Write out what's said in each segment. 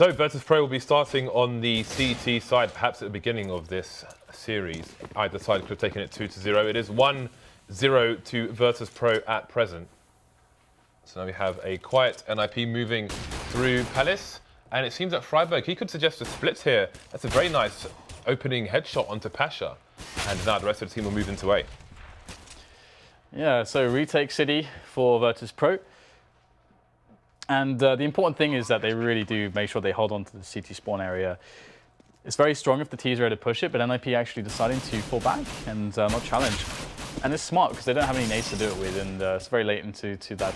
So Virtus.Pro will be starting on the CT side, perhaps at the beginning of this series. Either side could have taken it 2-0. It is 1-0 to Virtus.Pro at present. So now we have a quiet NiP moving through Palace. And it seems that Freiburg, he could suggest a split here. That's a very nice opening headshot onto Pasha. And now the rest of the team will move into A. Yeah, so retake City for Virtus.Pro. And the important thing is that they really do make sure they hold on to the CT spawn area. It's very strong if the T's are ready to push it, but NiP actually deciding to fall back and not challenge. And it's smart because they don't have any nades to do it with, and it's very late into that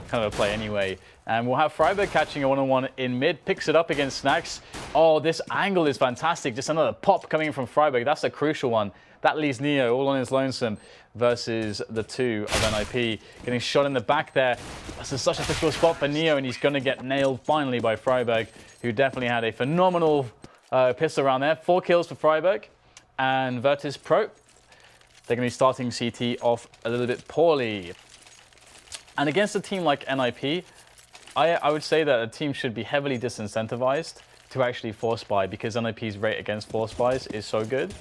kind of a play anyway. And we'll have Freiburg catching a one-on-one in mid, picks it up against Snacks. Oh, this angle is fantastic. Just another pop coming in from Freiburg. That's a crucial one. That leaves Neo all on his lonesome versus the two of NiP. Getting shot in the back there. This is such a difficult spot for Neo, and he's going to get nailed finally by Freiburg, who definitely had a phenomenal pistol around there. 4 kills for Freiburg. And Virtus.Pro, they're going to be starting CT off a little bit poorly. And against a team like NiP, I would say that a team should be heavily disincentivized to actually force buy, because NiP's rate against force buys is so good.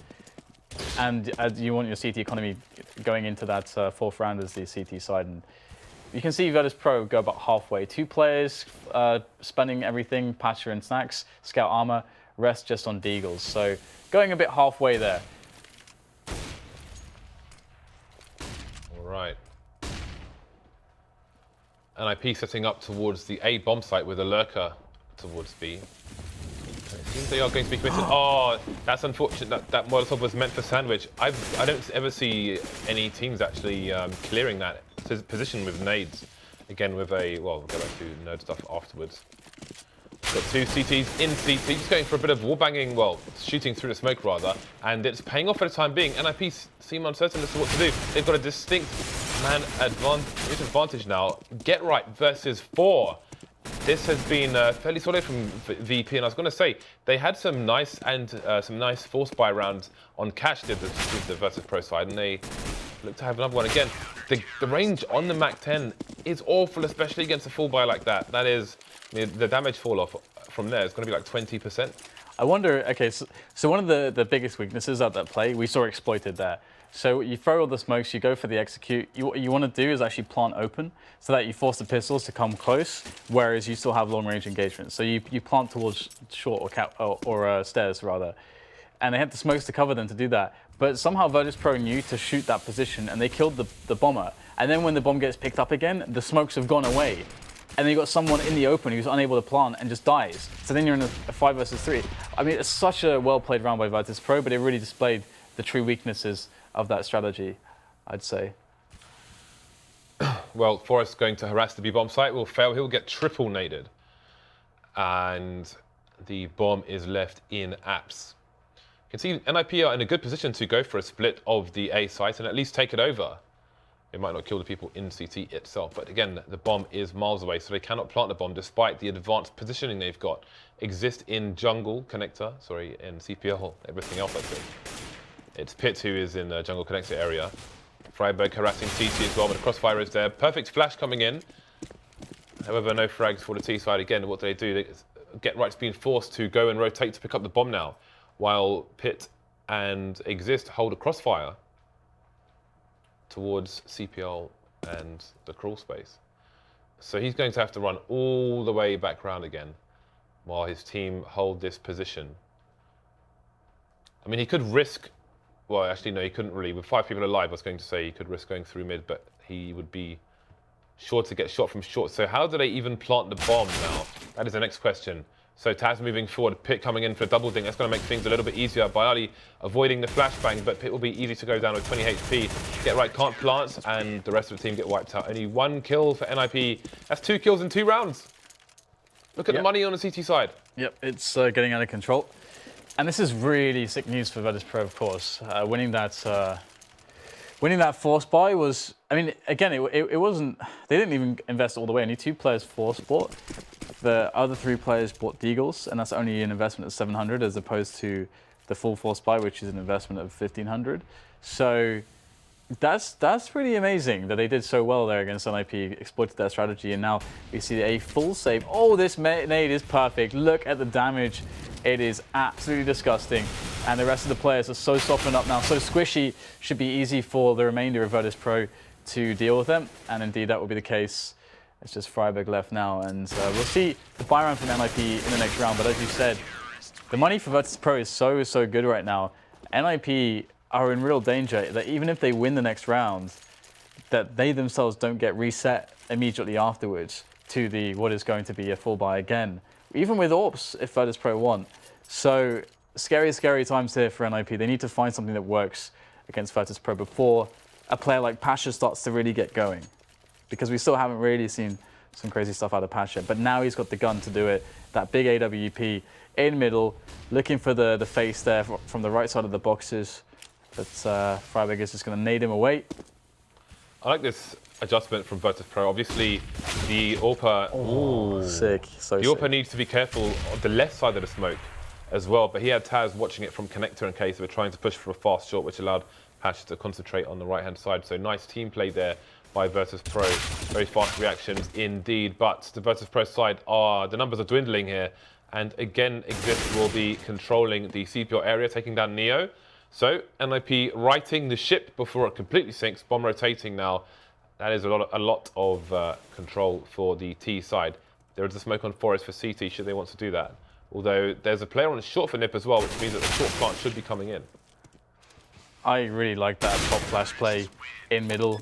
And you want your CT economy going into that fourth round as the CT side. And you can see Virtus.Pro go about halfway. 2 players spending everything, Patcher and Snacks, Scout Armor, rest just on Deagles. So going a bit halfway there. All right. NiP setting up towards the A bomb site with a lurker towards B. It seems they are going to be committed. Oh, that's unfortunate. That Molotov was meant for sandwich. I don't ever see any teams actually clearing that position with nades. Again, with a, well, we'll go back to node stuff afterwards. Got 2 CTs in CT, just going for a bit of wallbanging, well, shooting through the smoke rather, and it's paying off for the time being. NiP seem uncertain as to what to do. They've got a distinct man advantage now. Get right versus 4. This has been fairly solid from VP, and I was going to say they had some nice force buy rounds on Cash did the Virtus.Pro side, and they look to have another one again. The range on the Mac-10 is awful, especially against a full buy like that. That is, I mean, the damage fall off from there is going to be like 20%. I wonder. Okay, so one of the biggest weaknesses of that play we saw exploited there. So you throw all the smokes, you go for the execute. What you want to do is actually plant open so that you force the pistols to come close, whereas you still have long range engagement. So you plant towards short or stairs rather, and they had the smokes to cover them to do that. But somehow Virtus.Pro knew to shoot that position, and they killed the bomber. And then when the bomb gets picked up again, the smokes have gone away. And then you've got someone in the open who's unable to plant and just dies. So then you're in a 5 versus 3. I mean, it's such a well-played round by Virtus.Pro, but it really displayed the true weaknesses of that strategy, I'd say. Well, Forrest going to harass the B bomb site will fail. He'll get triple naded. And the bomb is left in apps. You can see NiP are in a good position to go for a split of the A site and at least take it over. It might not kill the people in CT itself, but again, the bomb is miles away, so they cannot plant the bomb despite the advanced positioning they've got. Exist in jungle connector, sorry, in CPL, everything else I think. It's Pit who is in the jungle connector area. Freiburg harassing CT as well, but the crossfire is there. Perfect flash coming in. However, no frags for the T side. Again, what do? They Get Right's being forced to go and rotate to pick up the bomb now, while Pit and Exist hold a crossfire towards CPL and the crawl space. So he's going to have to run all the way back round again while his team hold this position. I mean, he could risk, well, actually, no, he couldn't really. With 5 people alive, I was going to say he could risk going through mid, but he would be sure to get shot from short. So how do they even plant the bomb now? That is the next question. So Taz moving forward, Pit coming in for a double ding. That's going to make things a little bit easier. Bayali avoiding the flashbang, but Pit will be easy to go down with 20 HP. Get Right can't plant, and the rest of the team get wiped out. Only 1 kill for NiP. That's 2 kills in 2 rounds. Look at the money on the CT side. Yep, it's getting out of control. And this is really sick news for Virtus.Pro, of course. Winning that force buy was, I mean, again, it wasn't, they didn't even invest all the way. Only 2 players force bought. The other 3 players bought Deagles, and that's only an investment of 700 as opposed to the full force buy, which is an investment of 1500. So That's pretty amazing that they did so well there against NiP, exploited that strategy, and now we see a full save. Oh, this nade is perfect. Look at the damage. It is absolutely disgusting. And the rest of the players are so softened up now, so squishy. Should be easy for the remainder of Virtus.Pro to deal with them. And indeed, that will be the case. It's just Freiburg left now. And we'll see the buy round from NiP in the next round. But as you said, the money for Virtus.Pro is so good right now. NiP are in real danger that even if they win the next round, that they themselves don't get reset immediately afterwards to the what is going to be a full buy again. Even with AWPs, if Virtus.Pro want. So scary times here for NiP. They need to find something that works against Virtus.Pro before a player like Pasha starts to really get going. Because we still haven't really seen some crazy stuff out of Pasha. But now he's got the gun to do it. That big AWP in middle, looking for the face there from the right side of the boxes. But Freiburg is just going to nade him away. I like this adjustment from Virtus.Pro. Obviously, the AWPer... Sick. So the AWPer needs to be careful on the left side of the smoke as well. But he had Taz watching it from connector in case they were trying to push for a fast shot, which allowed Pasha to concentrate on the right-hand side. So nice team play there by Virtus.Pro. Very fast reactions indeed. But the Virtus.Pro side, the numbers are dwindling here. And again, Exist will be controlling the CPO area, taking down Neo. So NiP righting the ship before it completely sinks, bomb rotating now. That is a lot of control for the T side. There is a smoke on Forest for CT should they want to do that. Although there's a player on the short for NiP as well, which means that the short plant should be coming in. I really like that top flash play in middle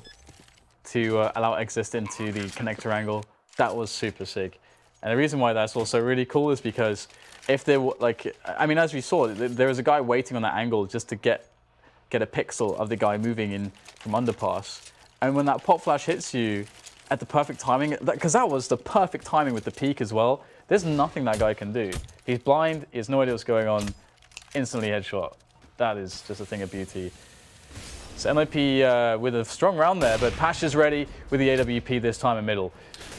to allow Exist into the connector angle. That was super sick. And the reason why that's also really cool is because if there were, like, I mean, as we saw, there was a guy waiting on that angle just to get a pixel of the guy moving in from underpass. And when that pop flash hits you at the perfect timing, because that was the perfect timing with the peak as well, there's nothing that guy can do. He's blind, he has no idea what's going on, instantly headshot. That is just a thing of beauty. So NiP with a strong round there, but Pasha's ready with the AWP this time in middle.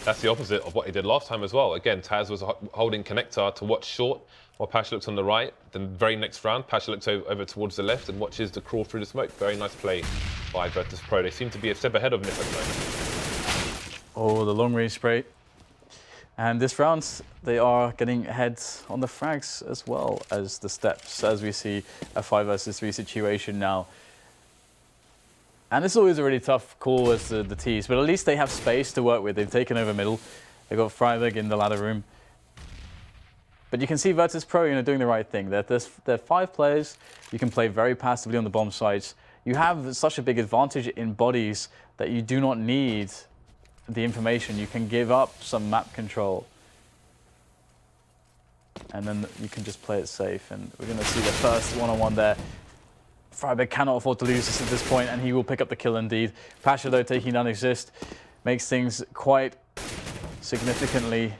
That's the opposite of what he did last time as well. Again, Taz was holding connector to watch short while Pasha looks on the right. The very next round, Pasha looks over towards the left and watches the crawl through the smoke. Very nice play by Virtus.Pro. They seem to be a step ahead of NiP at the moment. Oh, the long range spray. And this round, they are getting ahead on the frags as well as the steps, as we see a 5 versus 3 situation now. And it's always a really tough call as the T's, but at least they have space to work with. They've taken over middle. They've got Freiburg in the ladder room. But you can see Virtus.Pro, doing the right thing. There are 5 players. You can play very passively on the bomb sites. You have such a big advantage in bodies that you do not need the information. You can give up some map control. And then you can just play it safe. And we're going to see the first one-on-one there. Freiburg cannot afford to lose this at this point, and he will pick up the kill indeed. Pasha, though, taking down Exist makes things quite significantly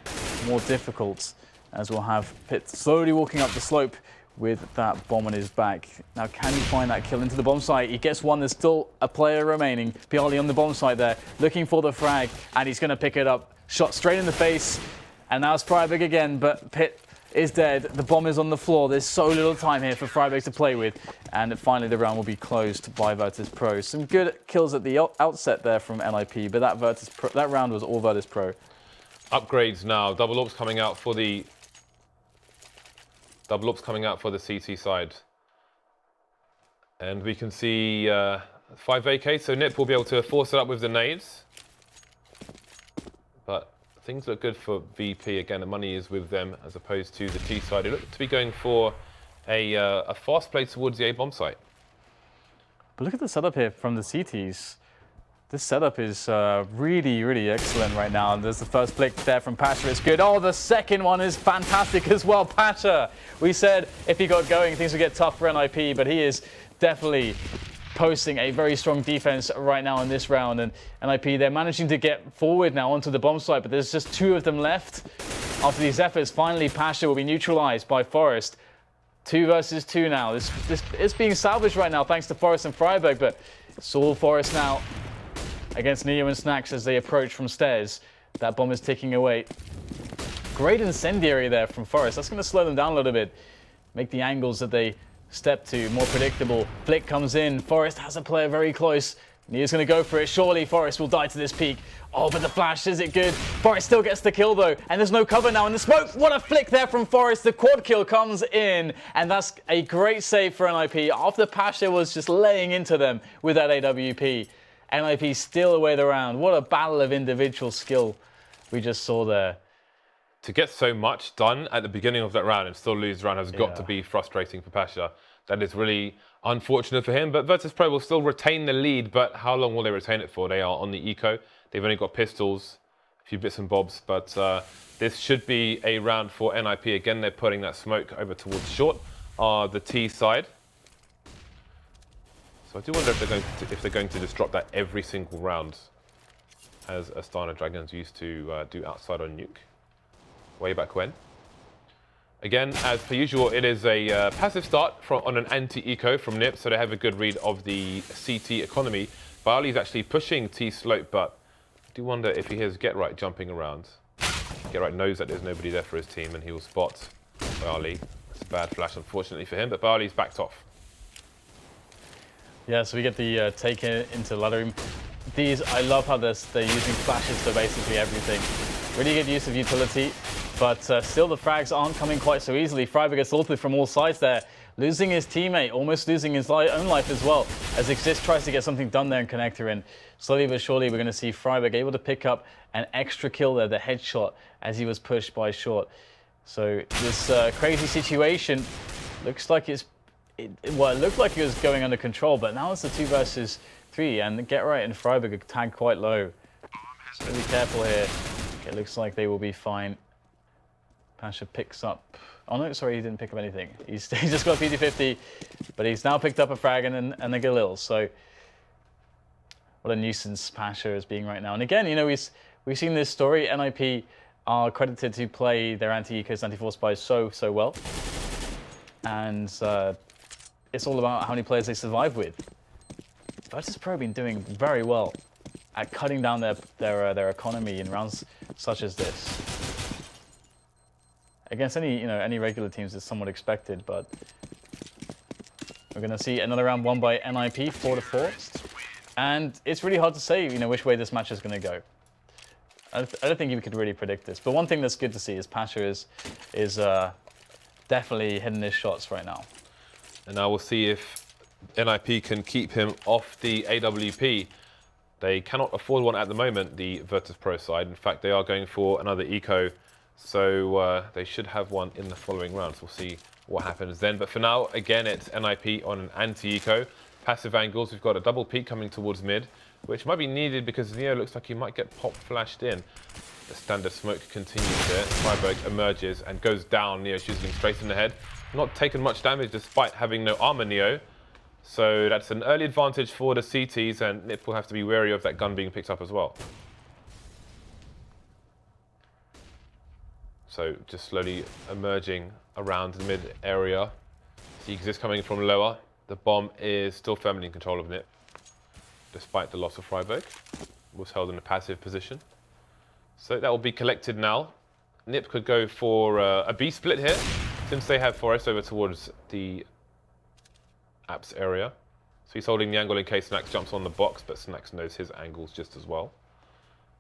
more difficult, as we'll have Pitt slowly walking up the slope with that bomb on his back. Now, can he find that kill into the bomb site? He gets one. There's still a player remaining. Piali on the bomb site there, looking for the frag, and he's going to pick it up. Shot straight in the face, and now it's Freiburg again, but Pitt is dead. The bomb is on the floor. There's so little time here for Freiburg to play with. And finally, the round will be closed by Virtus.Pro. Some good kills at the outset there from NiP, but that round was all Virtus.Pro. Upgrades now. Double AWPs coming out for the CT side. And we can see 5 AK, so NiP will be able to force it up with the nades. But things look good for VP. Again, the money is with them as opposed to the T side. They look to be going for a fast play towards the A bomb site. But look at the setup here from the CTs. This setup is really excellent right now. And there's the first flick there from Pasha. It's good. Oh, the second one is fantastic as well. Pasha, we said if he got going, things would get tough for NiP, but he is definitely posting a very strong defense right now in this round. And NiP, they're managing to get forward now onto the bomb site, but there's just 2 of them left. After these efforts, finally Pasha will be neutralized by Forest. 2 versus 2 now. This is being salvaged right now thanks to Forest and Freiburg, but it's all Forest now against Neo and Snacks as they approach from stairs. That bomb is ticking away. Great incendiary there from Forest. That's going to slow them down a little bit, make the angles that they step to more predictable. Flick comes in. Forest has a player very close. He's going to go for it. Surely Forest will die to this peak. Oh, but the flash, is it good? Forest still gets the kill though, and there's no cover now in the smoke. What a flick there from Forest. The quad kill comes in, and that's a great save for NiP. After Pasha was just laying into them with that AWP, NiP still away the round. What a battle of individual skill we just saw there. To get so much done at the beginning of that round and still lose the round has got to be frustrating for Pasha. That is really unfortunate for him, but Virtus.Pro will still retain the lead, but how long will they retain it for? They are on the eco. They've only got pistols, a few bits and bobs, but this should be a round for NiP. Again, they're putting that smoke over towards short, the T side. So I do wonder if they're going to just drop that every single round, as Astana Dragons used to do outside on Nuke, way back when. Again, as per usual, it is a passive start on an anti-eco from NiP, so they have a good read of the CT economy. Bali's actually pushing T slope, but I do wonder if he hears GetRight jumping around. GetRight knows that there's nobody there for his team, and he will spot Bali. It's a bad flash, unfortunately for him, but Bali's backed off. Yeah, so we get the take into the ladder room. These, I love how they're using flashes for basically everything. Really good use of utility. But still, the frags aren't coming quite so easily. friberg gets ulted from all sides there, losing his teammate, almost losing his own life as well, as Exist tries to get something done there and connector in. Slowly but surely, we're going to see friberg able to pick up an extra kill there, the headshot, as he was pushed by short. So this crazy situation looks like it looked like it was going under control, but now it's the 2 versus 3, and GetRight and friberg are tagged quite low. So be careful here. It looks like they will be fine. Pasha picks up... Oh no, sorry, he didn't pick up anything. He's just got PD50, but he's now picked up a frag and a Galil. So what a nuisance Pasha is being right now. And again, you know, we've seen this story. NiP are credited to play their anti-ecos, anti-force spies so well. And it's all about how many players they survive with. Virtus.Pro have been doing very well at cutting down their economy in rounds such as this. Against any regular teams, it's somewhat expected, but we're going to see another round won by NiP, 4-4, and it's really hard to say, which way this match is going to go. I don't think you could really predict this, but one thing that's good to see is Pasha is definitely hitting his shots right now. And now we'll see if NiP can keep him off the AWP. They cannot afford one at the moment, the Virtus.Pro side. In fact, they are going for another eco. So they should have one in the following rounds. We'll see what happens then. But for now, again, it's NiP on an anti-eco. Passive angles, we've got a double peek coming towards mid, which might be needed because Neo looks like he might get pop flashed in. The standard smoke continues there. friberg emerges and goes down. Neo shoots him straight in the head. Not taken much damage despite having no armor, Neo. So that's an early advantage for the CTs, and NiP will have to be wary of that gun being picked up as well. So just slowly emerging around the mid area. The Exist coming from lower. The bomb is still firmly in control of NiP, despite the loss of friberg. Was held in a passive position. So that will be collected now. NiP could go for a B split here, since they have Forest over towards the apps area. So he's holding the angle in case Snax jumps on the box, but Snax knows his angles just as well.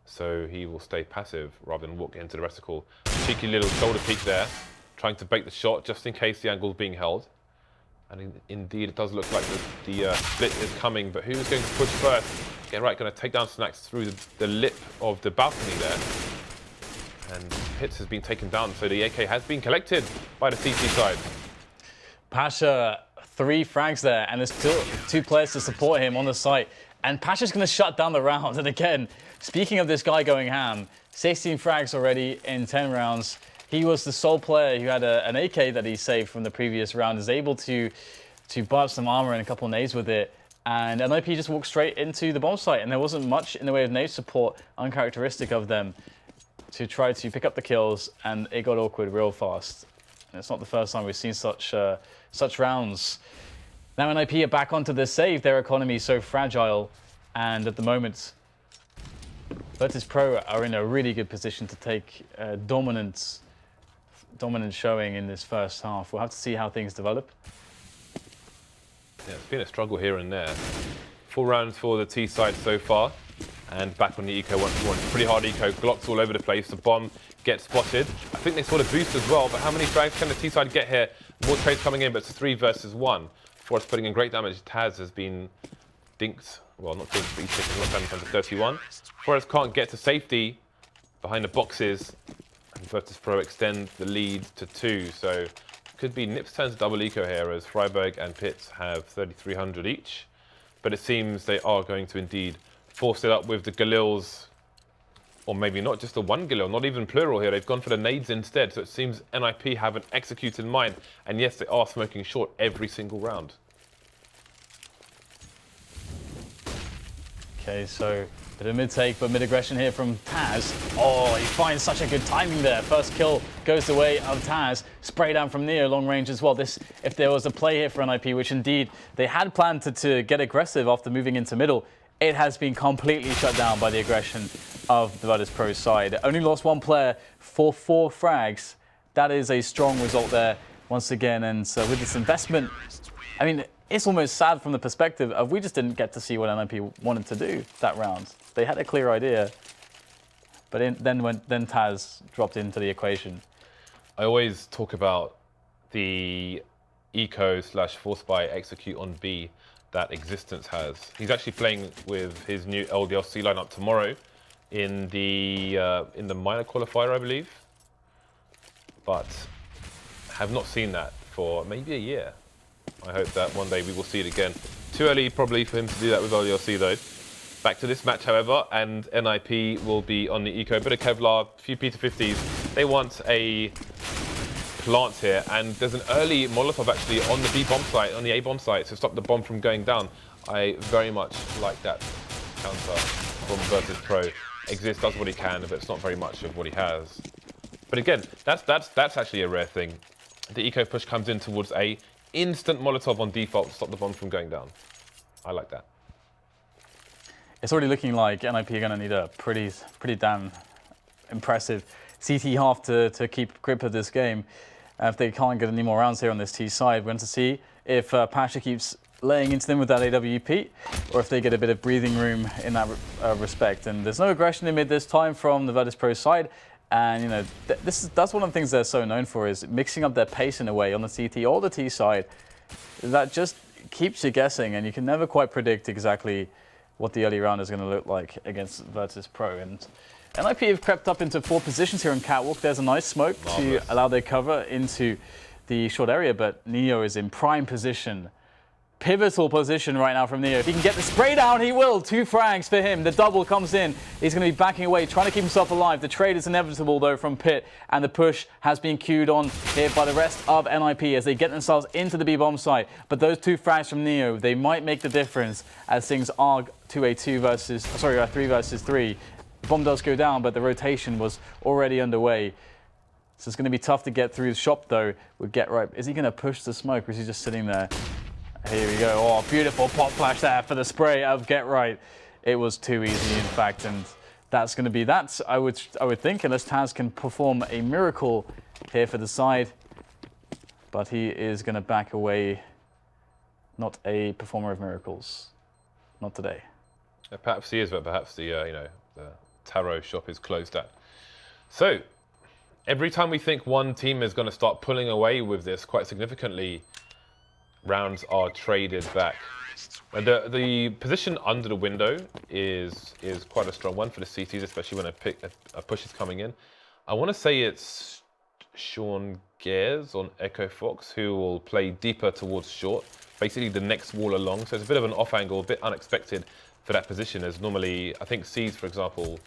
So he will stay passive rather than walk into the reticle. Cheeky little shoulder peek there, trying to bait the shot just in case the angle is being held. And indeed, it does look like the split is coming, but who's going to push first? GetRight going to take down Snax through the lip of the balcony there. And Hits has been taken down, so the AK has been collected by the CT side. Pasha, 3 frags there, and there's still 2 players to support him on the site. And Pasha's going to shut down the round. And again, speaking of this guy going ham, 16 frags already in 10 rounds. He was the sole player who had an AK that he saved from the previous round, is able to buy up some armor and a couple of nades with it. And NiP just walked straight into the bomb site, and there wasn't much in the way of nade support, uncharacteristic of them, to try to pick up the kills, and it got awkward real fast. And it's not the first time we've seen such rounds. Now NiP are back onto the save. Their economy is so fragile, and at the moment, Virtus.Pro are in a really good position to take dominant showing in this first half. We'll have to see how things develop. Yeah, it's been a struggle here and there 4 rounds for the T side so far. And back on the eco once more. Pretty hard eco, Glocks all over the place. The bomb gets spotted. I think they saw the boost as well, but how many frags can the T side get here? More trades coming in, but it's 3 versus 1. Forrest putting in great damage. Taz has been dinked. Well, not dinked, but he's taken a lot of damage down to 31. Forrest can't get to safety behind the boxes. And Virtus.Pro extend the lead to 2. So could be NiP's turn to double eco here as Freiburg and Pitts have 3,300 each. But it seems they are going to indeed force it up with the Galils, or maybe not just the one Galil, not even plural here. They've gone for the nades instead. So it seems NiP have an execute in mind. And yes, they are smoking short every single round. Okay, so bit of mid-take, but mid-aggression here from Taz. Oh, he finds such a good timing there. First kill goes the way of Taz. Spray down from Neo, long range as well. This, if there was a play here for NiP, which indeed they had planned to get aggressive after moving into middle, it has been completely shut down by the aggression of the Virtus.Pro side. Only lost 1 player for 4 frags. That is a strong result there once again. And so with this investment, I mean, it's almost sad from the perspective of we just didn't get to see what NiP wanted to do that round. They had a clear idea, but then Taz dropped into the equation. I always talk about the eco/force buy execute on B that Existence has. He's actually playing with his new LDLC lineup tomorrow in the minor qualifier, I believe. But have not seen that for maybe a year. I hope that one day we will see it again. Too early probably for him to do that with LDLC though. Back to this match, however, and NiP will be on the eco. Bit of Kevlar, a few P250s. They want a plant here, and there's an early Molotov actually on the B bomb site, on the A bomb site, to stop the bomb from going down. I very much like that counter from Virtus.Pro. Exist does what he can, but it's not very much of what he has. But again, that's actually a rare thing. The eco push comes in towards A, instant Molotov on default to stop the bomb from going down. I like that. It's already looking like NiP are going to need a pretty damn impressive CT half to keep grip of this game. If they can't get any more rounds here on this T side, we're going to see if Pasha keeps laying into them with that AWP, or if they get a bit of breathing room in that respect. And there's no aggression in mid this time from the Virtus.Pro side. And you know, that's one of the things they're so known for, is mixing up their pace in a way on the CT or the T side that just keeps you guessing, and you can never quite predict exactly what the early round is going to look like against Virtus.Pro. And NiP have crept up into 4 positions here on Catwalk. There's a nice smoke to allow their cover into the short area, but Neo is in prime position. Pivotal position right now from Neo. If he can get the spray down, he will. 2 frags for him. The double comes in. He's going to be backing away, trying to keep himself alive. The trade is inevitable, though, from Pitt, and the push has been queued on here by the rest of NiP as they get themselves into the B-bomb site. But those 2 frags from Neo, they might make the difference as things are 3 versus 3. The bomb does go down, but the rotation was already underway. So it's going to be tough to get through the shop, though, with Get Right. Is he going to push the smoke, or is he just sitting there? Here we go. Oh, beautiful pop flash there for the spray of Get Right. It was too easy, in fact, and that's going to be that, I would think, unless Taz can perform a miracle here for the side. But he is going to back away. Not a performer of miracles. Not today. Perhaps he is, but perhaps the the tarot shop is closed at. So every time we think one team is going to start pulling away with this quite significantly, rounds are traded back. And the position under the window is quite a strong one for the CTs, especially when a push is coming in. I want to say it's Sean Gares on Echo Fox who will play deeper towards short, basically the next wall along. So it's a bit of an off angle, a bit unexpected for that position, as normally I think Seeds, for example,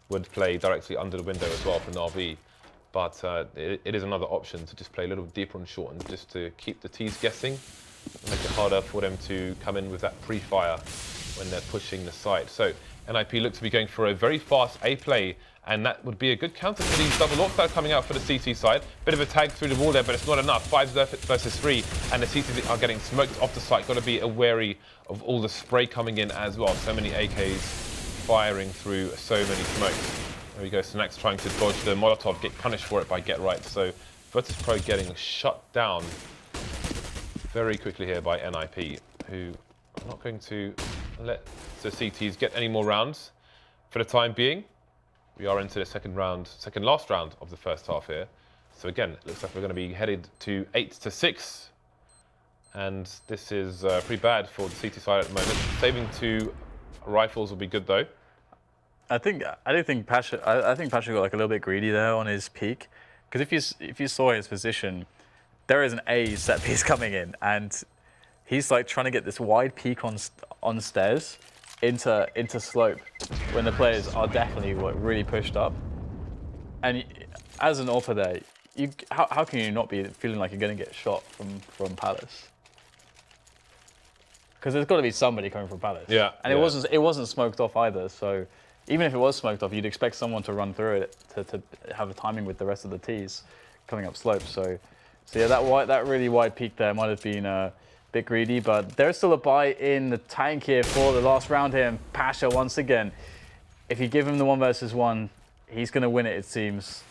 would play directly under the window as well for Na'Vi. But it is another option to just play a little deeper on short and just to keep the T's guessing, make it harder for them to come in with that pre-fire when they're pushing the site. So NiP look to be going for a very fast A play, and that would be a good counter to these double locks that are coming out for the CT side. Bit of a tag through the wall there, but it's not enough. 5 versus 3, and the CTs are getting smoked off the site. Got to be wary of all the spray coming in as well. So many AKs firing through so many smokes. There we go, Snax trying to dodge the Molotov, get punished for it by Get Right. So Virtus.Pro getting shut down very quickly here by NiP, who are not going to let the CTs get any more rounds for the time being. We are into the second last round of the first half here. So again, it looks like we're going to be headed to 8-6. And this is pretty bad for the CT side at the moment. Saving 2 rifles will be good though. I think Pasha got like a little bit greedy there on his peak, because if you saw his position, there is an A set piece coming in, and he's like trying to get this wide peak on stairs into slope when the players are definitely really pushed up. And as an AWPer there, how can you not be feeling like you're going to get shot from Palace? Because there's got to be somebody coming from Palace. Yeah. And it wasn't smoked off either. So even if it was smoked off, you'd expect someone to run through it to have a timing with the rest of the T's coming up slope. So yeah, that really wide peak there might have been a bit greedy, but there's still a buy in the tank here for the last round here. And Pasha once again, if you give him the 1 versus 1, he's going to win it seems.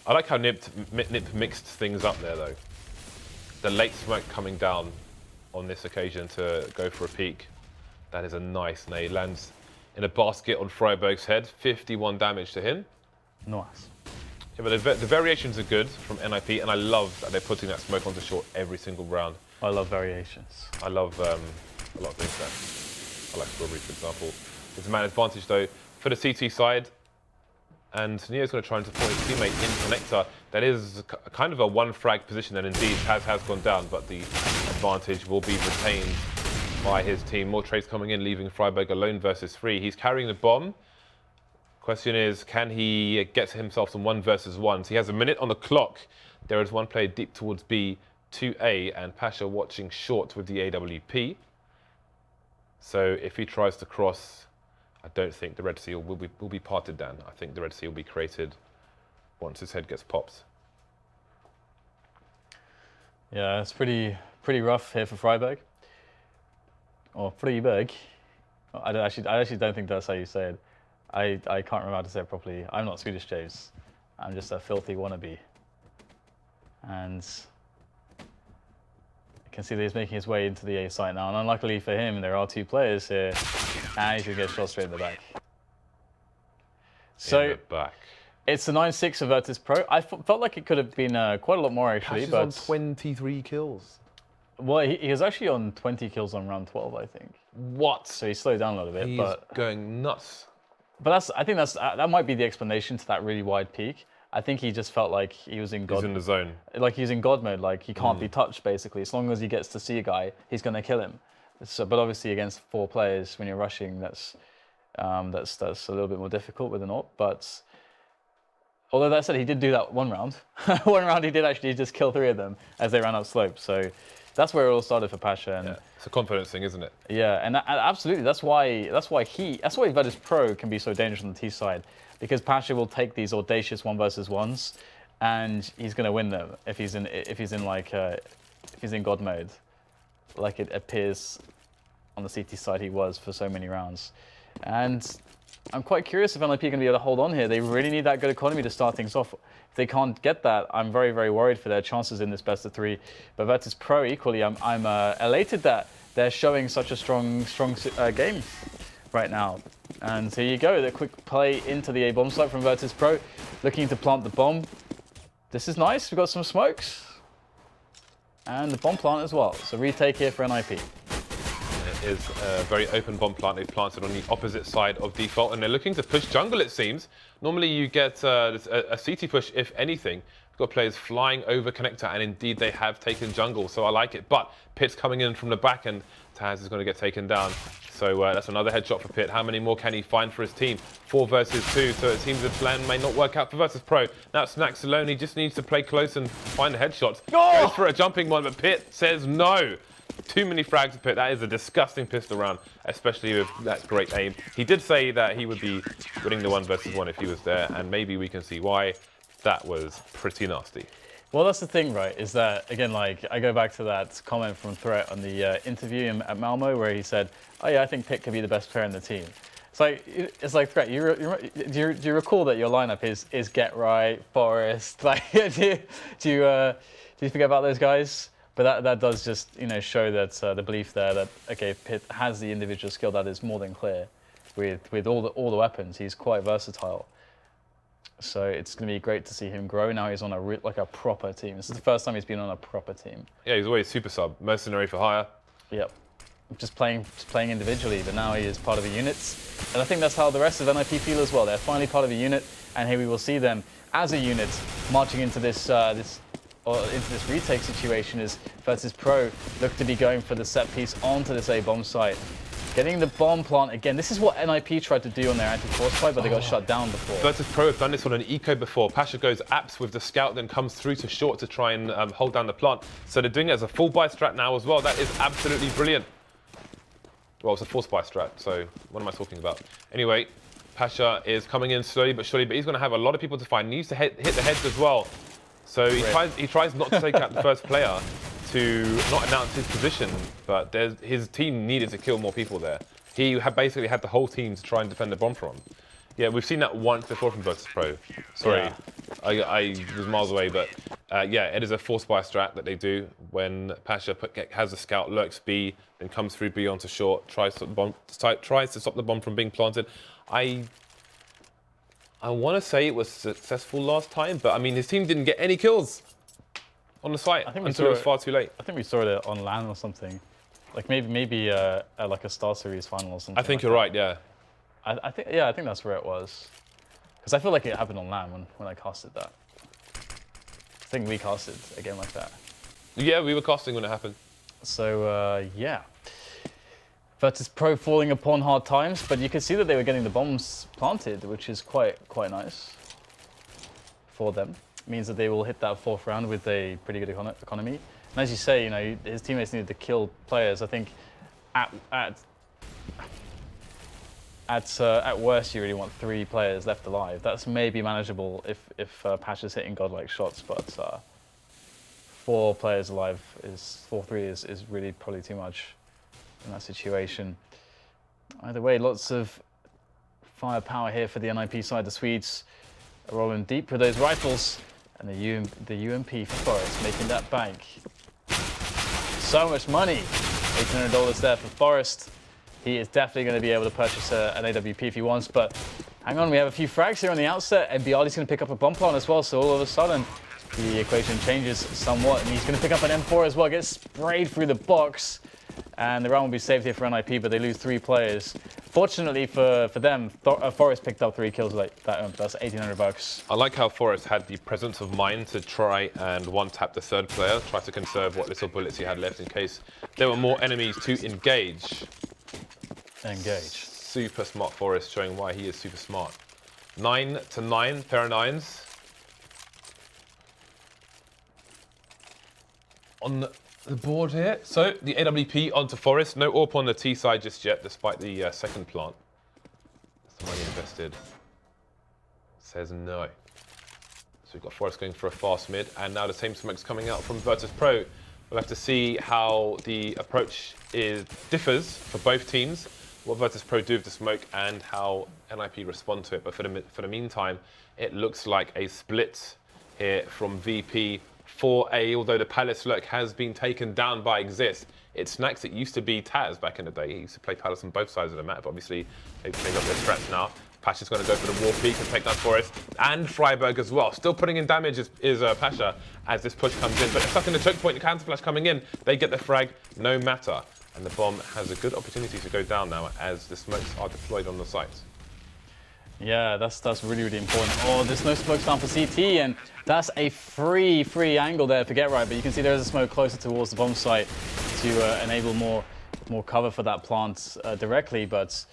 I like how NiP mixed things up there though. The late smoke coming down on this occasion to go for a peek. That is a nice nade. Lands in a basket on Freiberg's head. 51 damage to him. Nice. Yeah, but the variations are good from NiP, and I love that they're putting that smoke onto short every single round. I love variations. I love a lot of things there. I like Strawberry, for example. There's a man advantage though for the CT side. And Neo's going to try and support his teammate in connector. That is kind of a 1 frag position, and indeed has gone down, but the advantage will be retained by his team. More trades coming in, leaving Freiberg alone versus 3. He's carrying the bomb. Question is, can he get himself some 1 versus 1s? He has a minute on the clock. There is 1 player deep towards B, 2A, and Pasha watching short with the AWP. So if he tries to cross, I don't think the Red Seal will be parted down. I think the Red Seal will be created once his head gets popped. Yeah, it's pretty rough here for Freiberg. Or Freiberg. I actually don't think that's how you say it. I can't remember how to say it properly. I'm not Swedish, James. I'm just a filthy wannabe. And you can see that he's making his way into the A site now. And unluckily for him, there are 2 players here. And he's going to get shot straight in the back. So in the back. It's a 9-6 for Virtus.Pro. I felt like it could have been quite a lot more actually. Pasha's but on 23 kills. Well, he was actually on 20 kills on round 12, I think. What? So he slowed down a little bit. He's going nuts. But I think that might be the explanation to that really wide peak. I think he just felt like he was in God. He's in the zone. Like he's in God mode. Like he can't be touched basically. As long as he gets to see a guy, he's going to kill him. So, but obviously against 4 players when you're rushing, that's a little bit more difficult with an AWP. But although that said, he did do that 1 round. 1 round he did actually just kill 3 of them as they ran up slope. So that's where it all started for Pasha. And yeah, it's a confidence thing, isn't it? Yeah, and absolutely, that's why Virtus.Pro can be so dangerous on the T side, because Pasha will take these audacious 1 versus 1s, and he's going to win them if he's in God mode, like it appears on the CT side he was for so many rounds. And I'm quite curious if NiP are going to be able to hold on here. They really need that good economy to start things off. If they can't get that, I'm very, very worried for their chances in this best of 3. But Virtus.Pro equally, I'm elated that they're showing such a strong game right now. And here you go, the quick play into the A bomb site from Virtus.Pro, looking to plant the bomb. This is nice. We've got some smokes and the bomb plant as well. So retake here for NiP. It is a very open bomb plant. They've planted on the opposite side of default, and they're looking to push jungle, it seems. Normally you get a CT push, if anything. We've got players flying over connector, and indeed they have taken jungle, so I like it. But Pitt's coming in from the back, and Taz is going to get taken down. So that's another headshot for Pitt. How many more can he find for his team? 4 versus 2, so it seems the plan may not work out for Virtus.Pro. Now Snacks alone, he just needs to play close and find the headshots. Oh! Goes for a jumping one, but Pitt says no. Too many frags to Pitt. That is a disgusting pistol round, especially with that great aim. He did say that he would be winning the 1 versus 1 if he was there, and maybe we can see why. That was pretty nasty. Well, that's the thing, right, is that, again, like, I go back to that comment from Threat on the interview at Malmo where he said, oh yeah, I think Pitt could be the best player in the team. It's like Threat, do you recall that your lineup is Get Right, Forrest, like, do you forget about those guys? But that does just show that the belief there that okay, Pit has the individual skill that is more than clear. With all the weapons, he's quite versatile. So it's going to be great to see him grow. Now he's on a proper team. This is the first time he's been on a proper team. Yeah, he's always super sub, mercenary for hire. Yep. Just playing individually, but now he is part of a unit. And I think that's how the rest of NiP feel as well. They're finally part of a unit, and here we will see them as a unit marching into this retake situation as Virtus.Pro look to be going for the set piece onto this A bomb site. Getting the bomb plant again. This is what NiP tried to do on their anti-force fight, but they got shut down before. Virtus.Pro have done this on an eco before. Pasha goes apps with the scout, then comes through to short to try and hold down the plant. So they're doing it as a full buy strat now as well. That is absolutely brilliant. Well, it's a force buy strat, so what am I talking about? Anyway, Pasha is coming in slowly but surely, but he's going to have a lot of people to find. He needs to hit the heads as well. So he tries not to take out the first player to not announce his position, but his team needed to kill more people there. He basically had the whole team to try and defend the bomb from. Yeah, we've seen that once before from Virtus.Pro. Sorry, yeah. I was miles away, but yeah, it is a force buy strat that they do when Pasha has a scout, lurks B, then comes through B onto short, tries to stop the bomb from being planted. I want to say it was successful last time, but I mean, his team didn't get any kills on the site until it was far too late. I think we saw it on LAN or something. Like maybe like a Star Series final or something. I think you're right, yeah. I think that's where it was. Because I feel like it happened on LAN when I casted that. I think we casted a game like that. Yeah, we were casting when it happened. So yeah. Virtus.Pro falling upon hard times, but you can see that they were getting the bombs planted, which is quite nice for them. It means that they will hit that fourth round with a pretty good economy. And as you say, his teammates needed to kill players. I think at worst you really want 3 players left alive. That's maybe manageable if Pasha's hitting godlike shots, but 4 players alive is 4-3 is really probably too much in that situation. Either way, lots of firepower here for the NiP side. The Swedes are rolling deep with those rifles, and the UMP for Forest making that bank. So much money, $800 there for Forest. He is definitely going to be able to purchase an AWP if he wants, but hang on, we have a few frags here on the outset, and Biali's going to pick up a bomb plant as well, so all of a sudden the equation changes somewhat, and he's going to pick up an M4 as well, gets sprayed through the box. And the round will be saved here for NiP, but they lose 3 players. Fortunately for them, Forest picked up 3 kills like that. That's $1,800. I like how Forest had the presence of mind to try and one-tap the third player, try to conserve what little bullets he had left in case there were more enemies to engage. Super smart Forest, showing why he is super smart. 9-9, pair of 9s. On the board here. So the AWP onto Forest. No AWP on the T side just yet, despite the second plant. That's the money invested. Says no. So we've got Forest going for a fast mid, and now the same smoke's coming out from Virtus.Pro. We'll have to see how the approach differs for both teams, what Virtus.Pro do with the smoke, and how NiP respond to it. But for the meantime, it looks like a split here from VP. 4A, although the Palace lurk has been taken down by Exist. It Snacks. It used to be Taz back in the day. He used to play Palace on both sides of the map, but obviously they've got their strats now. Pasha's going to go for the wall peak and take down Forest, and Freiburg as well. Still putting in damage is Pasha as this push comes in, but they're stuck in the choke point. The counter flash coming in. They get the frag, no matter. And the bomb has a good opportunity to go down now as the smokes are deployed on the site. Yeah, that's really important. Oh, there's no smokes down for CT, and that's a free angle there for Get Right, but you can see there's a smoke closer towards the bomb site to enable more cover for that plant directly, but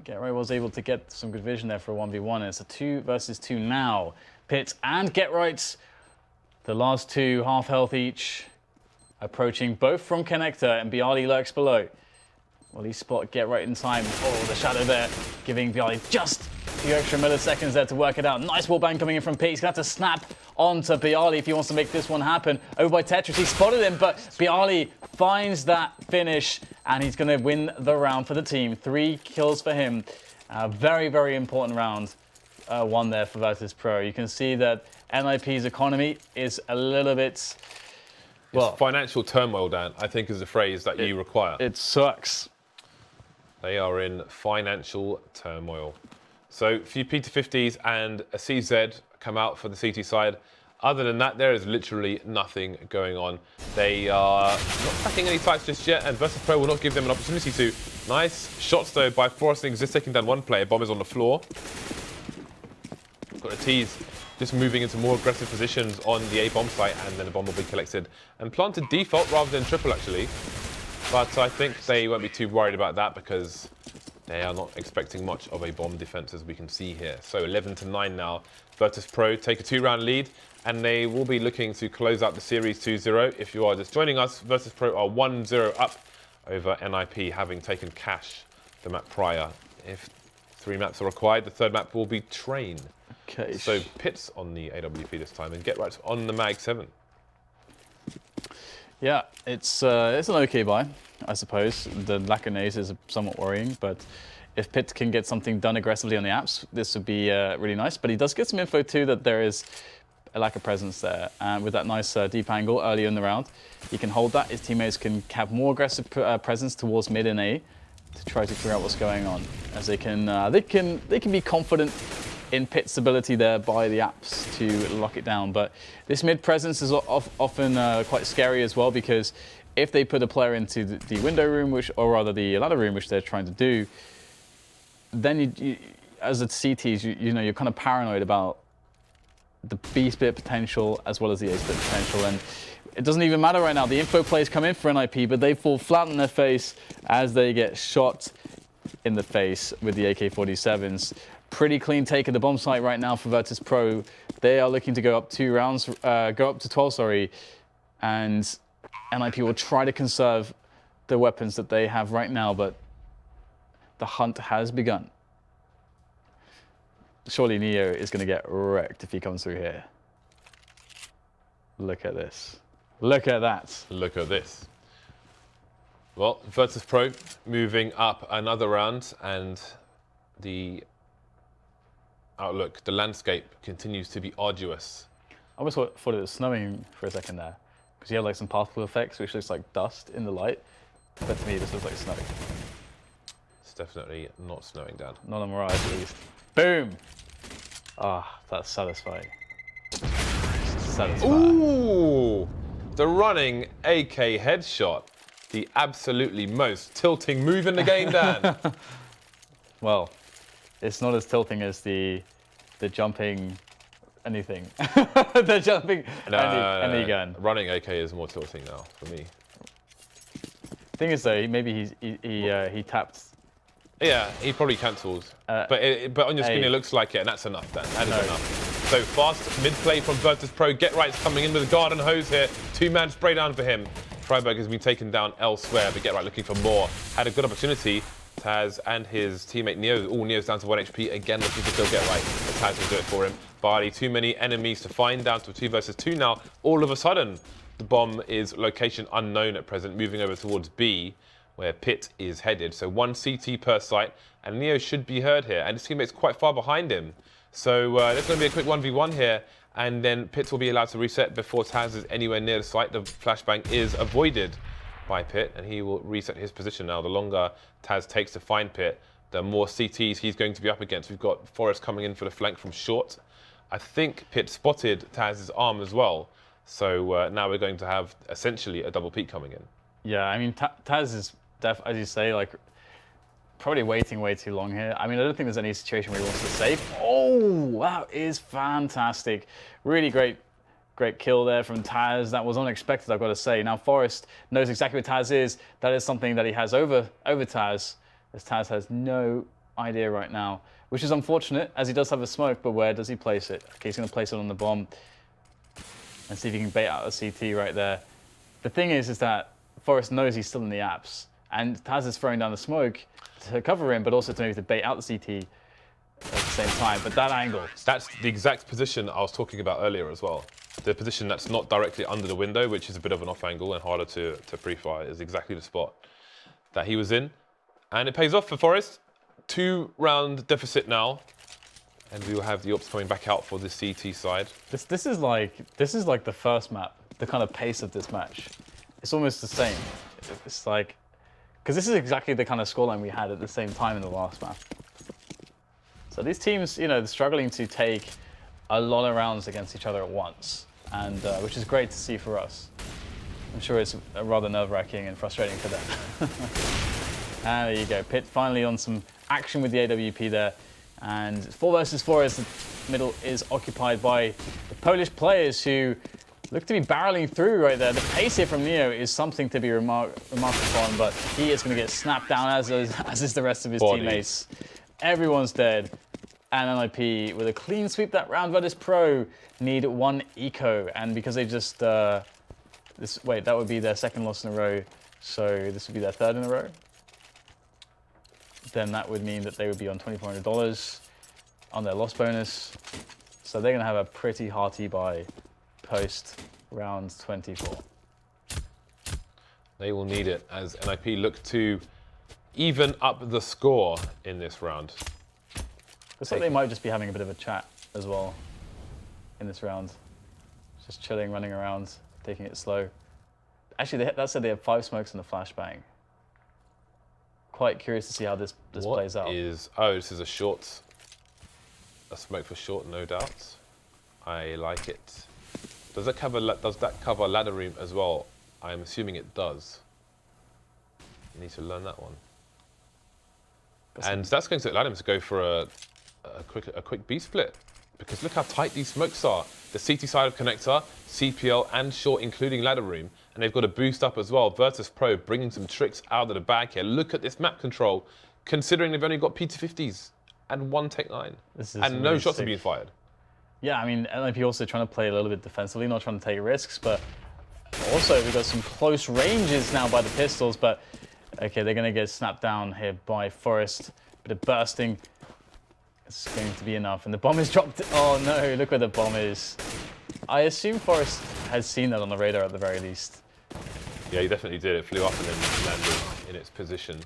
Get Right was able to get some good vision there for a 1v1, and it's a 2 versus 2 now. Pit and Get Right, the last 2 half health each, approaching both from Connector, and Biali lurks below. Will he spot Get Right in time? Oh, the shadow there, giving Biali just a few extra milliseconds there to work it out. Nice wallbang coming in from Pete. He's going to have to snap onto Biali if he wants to make this one happen. Over by Tetris, he spotted him, but Biali finds that finish, and he's going to win the round for the team. 3 kills for him. Very important round one there for Virtus.Pro. You can see that NiP's economy is a little bit It's financial turmoil, Dan, I think is the phrase that you require. It sucks. They are in financial turmoil. So a few P250s and a CZ come out for the CT side. Other than that, there is literally nothing going on. They are not attacking any sites just yet, and Virtus.Pro will not give them an opportunity to. Nice shots, though, by Forest and Exist, taking down one player. Bomb is on the floor. Got a tease, just moving into more aggressive positions on the A bomb site, and then the bomb will be collected and planted default rather than triple, actually. But I think they won't be too worried about that because they are not expecting much of a bomb defense, as we can see here. So 11-9 now. Virtus.Pro take a 2-round lead, and they will be looking to close out the series 2-0. If you are just joining us, Virtus.Pro are 1-0 up over NiP, having taken cash the map prior. If 3 maps are required, the 3rd map will be Train. Okay. So Pits on the AWP this time, and Get Right on the Mag 7. Yeah, it's an okay buy, I suppose. The lack of nades is somewhat worrying, but if Pitt can get something done aggressively on the apps, this would be really nice. But he does get some info too that there is a lack of presence there. And with that nice deep angle early in the round, he can hold that. His teammates can have more aggressive presence towards mid and A to try to figure out what's going on, as they can be confident in Pitt's ability there by the apps to lock it down. But this mid presence is often quite scary as well, because if they put a player into the window room, or rather the ladder room, which they're trying to do, then you as a CTs, you know, you're kind of paranoid about the B split potential as well as the A split potential. And it doesn't even matter right now. The info plays come in for NiP, but they fall flat on their face as they get shot in the face with the AK-47s. Pretty clean take of the bomb site right now for Virtus.Pro. They are looking to go up 2 rounds, go up to 12, sorry, and NiP will try to conserve the weapons that they have right now, but the hunt has begun. Surely Neo is going to get wrecked if he comes through here. Look at this. Look at that. Look at this. Well, Virtus.Pro moving up another round, and the outlook, the landscape continues to be arduous. I almost thought it was snowing for a second there, because you have like some particle effects which looks like dust in the light, but to me this looks like snow. It's definitely not snowing, Dan. Not on Mirage at least. Boom! Ah, that's satisfying. Satisfying. Ooh! The running AK headshot. The absolutely most tilting move in the game, Dan. Well, it's not as tilting as the jumping anything. The jumping any gun. Running AK is more tilting now for me. Thing is though, maybe he tapped. Yeah, he probably cancelled. But on your screen it looks like it, and that's enough, Dan. That is enough. So fast mid-play from Virtus.Pro. Get Right's coming in with a garden hose here. 2-man spray down for him. Freiburg has been taken down elsewhere, but Get Right looking for more. Had a good opportunity. Taz and his teammate Neo, all Neo's down to 1 HP, again looking to kill Get Right. But Taz will do it for him. Barley, too many enemies to find, down to 2 versus 2 now. All of a sudden, the bomb is location unknown at present, moving over towards B, where Pitt is headed. So 1 CT per site, and Neo should be heard here, and his teammate's quite far behind him. So there's going to be a quick 1v1 here, and then Pitt will be allowed to reset before Taz is anywhere near the site. The flashbang is avoided by Pitt, and he will reset his position now. The longer Taz takes to find Pitt, the more CTs he's going to be up against. We've got Forrest coming in for the flank from short. I think Pitt spotted Taz's arm as well. So now we're going to have essentially a double peak coming in. Yeah, I mean, Taz is, as you say, like, probably waiting way too long here. I mean, I don't think there's any situation where he wants to save. Oh, that is fantastic. Really great kill there from Taz. That was unexpected, I've got to say. Now, Forrest knows exactly where Taz is. That is something that he has over Taz, as Taz has no idea right now, which is unfortunate, as he does have a smoke, but where does he place it? Okay, he's going to place it on the bomb and see if he can bait out a CT right there. The thing is that Forrest knows he's still in the apps, and Taz is throwing down the smoke to cover him, but also to maybe to bait out the CT at the same time. But that angle. That's the exact position I was talking about earlier as well. The position that's not directly under the window, which is a bit of an off angle and harder to pre-fire, is exactly the spot that he was in. And it pays off for Forrest. 2-round deficit now. And we will have the ops coming back out for the CT side. This is like the first map the kind of pace of this match. It's almost the same. It's like, because this is exactly the kind of scoreline we had at the same time in the last map. So these teams, you know, they're struggling to take a lot of rounds against each other at once, and which is great to see for us. I'm sure it's rather nerve-wracking and frustrating for them. And there you go, Pit finally on some action with the AWP there. And 4 versus 4 as the middle is occupied by the Polish players who look to be barreling through right there. The pace here from Neo is something to be remarked upon, but he is going to get snapped down as is the rest of his teammates. Everyone's dead. And NiP with a clean sweep that round. Virtus.Pro need 1 eco, and because they just that would be their 2nd loss in a row, so this would be their 3rd in a row. Then that would mean that they would be on $2,400 on their loss bonus. So they're going to have a pretty hearty buy post round 24. They will need it as NiP look to even up the score in this round. Looks like they might just be having a bit of a chat as well in this round. Just chilling, running around, taking it slow. Actually, that said they have 5 smokes and a flashbang. Quite curious to see how this plays out. This is a smoke for short, no doubt. I like it. Does that cover ladder room as well? I'm assuming it does. You need to learn that one. And that's going to allow him to go for a quick B split, because look how tight these smokes are. The CT side of connector, CPL and short, including ladder room, and they've got a boost up as well. Virtus.Pro bringing some tricks out of the bag here. Look at this map control, considering they've only got P250s and 1 Tech-9, and no shots are being fired. Yeah, I mean, NiP also trying to play a little bit defensively, not trying to take risks, but also we've got some close ranges now by the pistols, but okay, they're going to get snapped down here by Forest. Bit of bursting. It's going to be enough, and the bomb is dropped. Oh no, look where the bomb is. I assume Forest has seen that on the radar at the very least. Yeah, he definitely did. It flew up and then landed in its position.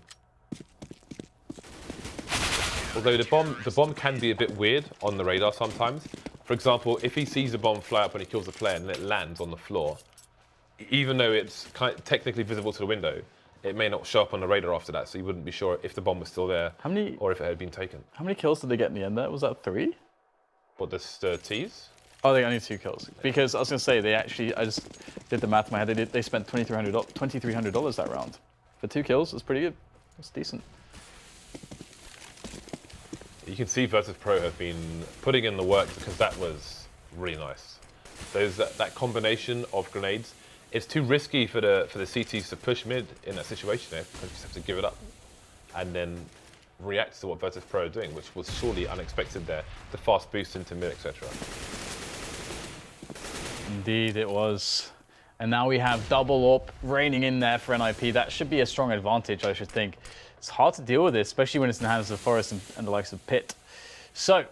Although the bomb can be a bit weird on the radar sometimes. For example, if he sees a bomb fly up when he kills a player and it lands on the floor, even though it's technically visible to the window, it may not show up on the radar after that, so you wouldn't be sure if the bomb was still there or if it had been taken. How many kills did they get in the end there? Was that 3? What, the T's? Oh, they only 2 kills. Because I was going to say, I just did the math in my head. They spent $2,300 that round. For 2 kills, that's pretty good. That's decent. You can see Virtus.Pro have been putting in the work, because that was really nice. That combination of grenades, it's too risky for the CTs to push mid in that situation. They just have to give it up and then react to what Virtus.Pro are doing, which was surely unexpected there. The fast boost into mid, etc. Indeed, it was. And now we have double AWP raining in there for NiP. That should be a strong advantage, I should think. It's hard to deal with this, especially when it's in the hands of Forest and the likes of Pit. So,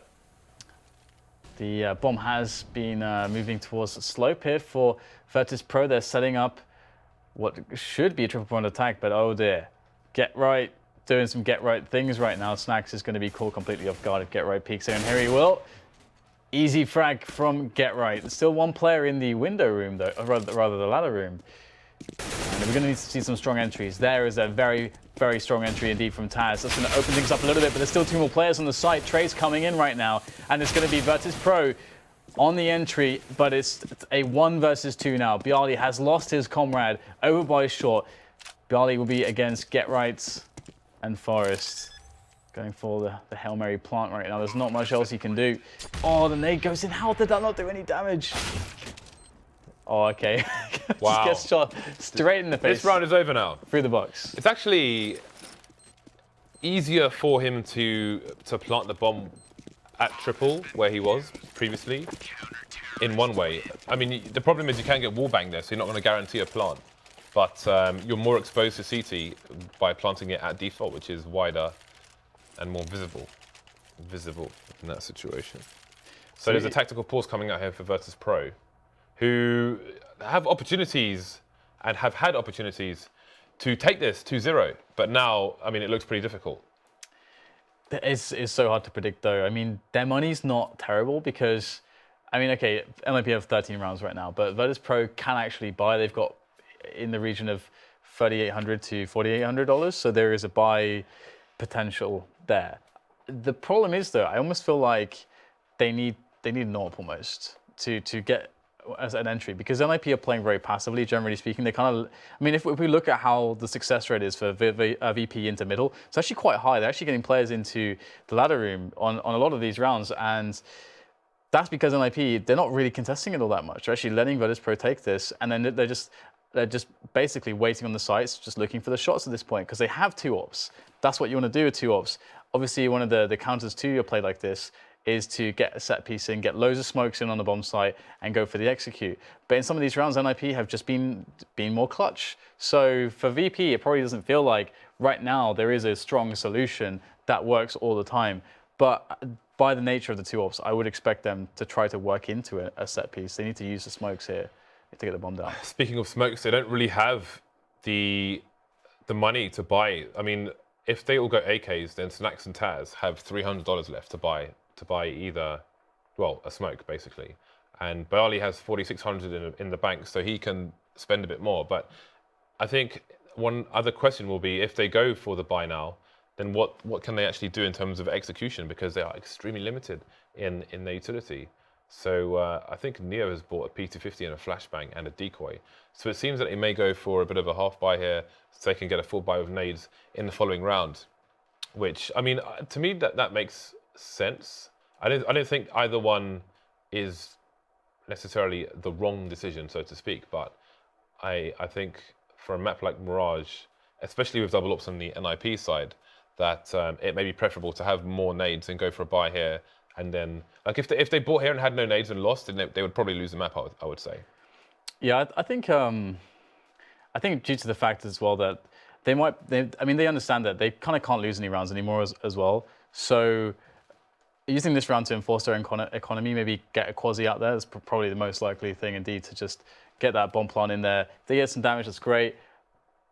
the bomb has been moving towards the slope here for Virtus.Pro. They're setting up what should be a triple point attack, but oh dear. Get Right, doing some Get Right things right now. Snax is going to be caught completely off guard if Get Right peeks in. Here he will. Easy frag from Get Right. There's still 1 player in the window room, though, or rather the ladder room. And we're going to need to see some strong entries. There is a very, very strong entry indeed from Taz. That's going to open things up a little bit, but there's still 2 more players on the site. Trey's coming in right now, and it's going to be Virtus.Pro on the entry, but it's a 1 versus 2 now. Bialy has lost his comrade over by short. Bialy will be against Get Right and Forest. Going for the Hail Mary plant right now. There's not much else he can do. Oh, the nade goes in. How did that not do any damage? Oh, okay. Wow. Just gets shot straight in the face. This round is over now. Through the box. It's actually easier for him to plant the bomb at triple, where he was previously, in one way. I mean, the problem is you can't get wallbang there, so you're not going to guarantee a plant. But you're more exposed to CT by planting it at default, which is wider and more visible in that situation. So there's a tactical pause coming out here for Virtus.Pro, who have opportunities and have had opportunities to take this 2-0. But now, I mean, it looks pretty difficult. It's so hard to predict, though. I mean, their money's not terrible because I mean, okay, NiP have 13 rounds right now, but Virtus.Pro can actually buy. They've got in the region of $3,800 to $4,800, so there is a buy potential there. The problem is, though, I almost feel like they need NOP almost to get as an entry, because NiP are playing very passively, generally speaking. They kind of, I mean, if we look at how the success rate is for VP into middle, it's actually quite high. They're actually getting players into the ladder room on a lot of these rounds, and that's because NiP, they're not really contesting it all that much. They're actually letting Virtus.Pro take this, and then they're just basically waiting on the sites, just looking for the shots at this point, because they have 2 ops. That's what you want to do with 2 ops. Obviously, one of the counters to a play like this is to get a set piece in, get loads of smokes in on the bomb site, and go for the execute. But in some of these rounds, NiP have just been more clutch. So for VP, it probably doesn't feel like right now there is a strong solution that works all the time. But by the nature of the 2 ops, I would expect them to try to work into a set piece. They need to use the smokes here to get the bomb down. Speaking of smokes, they don't really have the money to buy. I mean, if they all go AKs, then Snacks and Taz have $300 left to buy either, well, a smoke basically. And Barley has 4,600 in the bank, so he can spend a bit more. But I think one other question will be, if they go for the buy now, then what can they actually do in terms of execution? Because they are extremely limited in their utility. So I think Neo has bought a P250 and a flashbang and a decoy. So it seems that they may go for a bit of a half buy here, so they can get a full buy with nades in the following round. Which, I mean, to me that makes sense. I don't think either one is necessarily the wrong decision, so to speak. But I think for a map like Mirage, especially with double ops on the NiP side, that it may be preferable to have more nades and go for a buy here. And then, like, if they bought here and had no nades and lost, then they would probably lose the map, I would say. Yeah, I think due to the fact as well that they understand that they kind of can't lose any rounds anymore as well. So using this round to enforce their economy, maybe get a quasi out there is probably the most likely thing indeed, to just get that bomb plant in there. If they get some damage, that's great.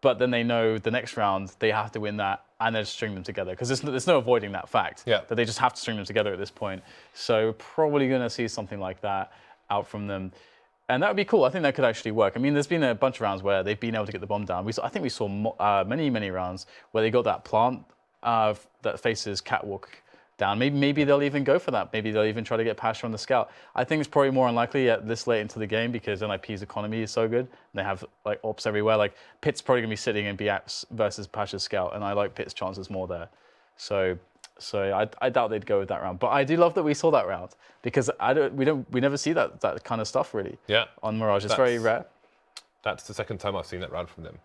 But then they know the next round they have to win that, and then string them together, because there's no avoiding that fact that they just have to string them together at this point. So probably going to see something like that out from them, and that would be cool. I think that could actually work. I mean, there's been a bunch of rounds where they've been able to get the bomb down. I think we saw many rounds where they got that plant that faces catwalk down. Maybe they'll even go for that. Maybe they'll even try to get Pasha on the scout. I think it's probably more unlikely at this late into the game, because NiP's economy is so good. And they have like ops everywhere. Like Pitt's probably gonna be sitting in BX versus Pasha's scout, and I like Pitt's chances more there. So I doubt they'd go with that round. But I do love that we saw that round, because we never see that kind of stuff really. Yeah. On Mirage, it's very rare. That's the second time I've seen that round from them.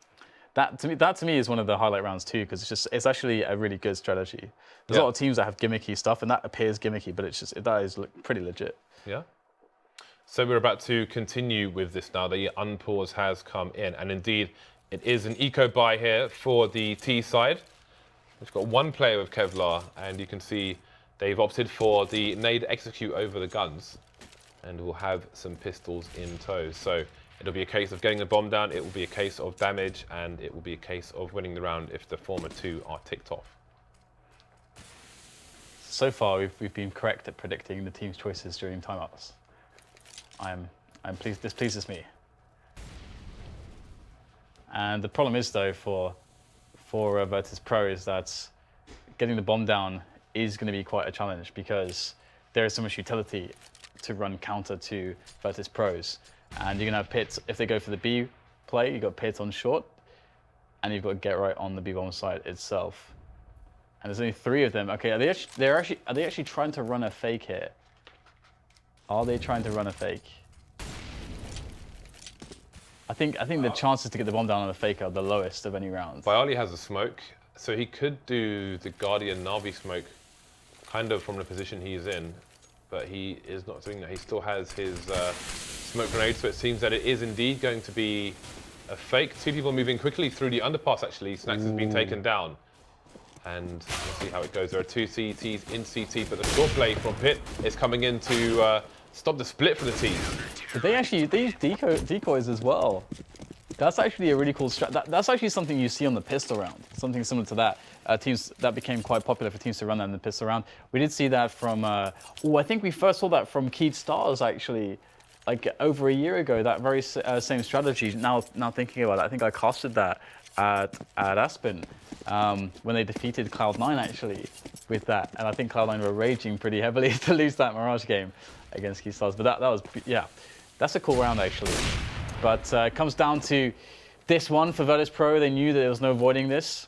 That to me is one of the highlight rounds too, because it's actually a really good strategy. There's a lot of teams that have gimmicky stuff, and that appears gimmicky, but that is pretty legit. Yeah. So we're about to continue with this now. The unpause has come in, and indeed it is an eco buy here for the T side. We've got one player with Kevlar, and you can see they've opted for the nade execute over the guns, and will have some pistols in tow. So it'll be a case of getting the bomb down, it will be a case of damage, and it will be a case of winning the round if the former 2 are ticked off. So far, we've been correct at predicting the team's choices during timeouts. I'm pleased. This pleases me. And the problem is, though, for Virtus.Pro is that getting the bomb down is going to be quite a challenge, because there is so much utility to run counter to Virtus.Pros. And you're going to have Pitt, if they go for the B play, you've got Pitt on short, and you've got to get right on the B bomb site itself. And there's only 3 of them. Okay, are they actually trying to run a fake here? Are they trying to run a fake? I think the chances to get the bomb down on a fake are the lowest of any round. Bialy has a smoke, so he could do the Guardian Na'Vi smoke kind of from the position he's in, but he is not doing that. He still has his smoke grenade, so it seems that it is indeed going to be a fake. 2 people moving quickly through the underpass, actually. Snacks has been taken down. And we'll see how it goes. There are 2 CTs in CT, but the short play from Pitt is coming in to stop the split for the team. Did they use decoys as well? That's actually a really cool strat. That's actually something you see on the pistol round. Something similar to that. Teams that became quite popular for teams to run that in the pistol round. We did see that from. I think we first saw that from Keed Stars actually, like over a year ago. That very same strategy. Now thinking about it, I think I casted that at Aspen when they defeated Cloud9 actually with that, and I think Cloud9 were raging pretty heavily to lose that Mirage game against Keed Stars. But that was that's a cool round actually. But it comes down to this one for Virtus.Pro. They knew that there was no avoiding this.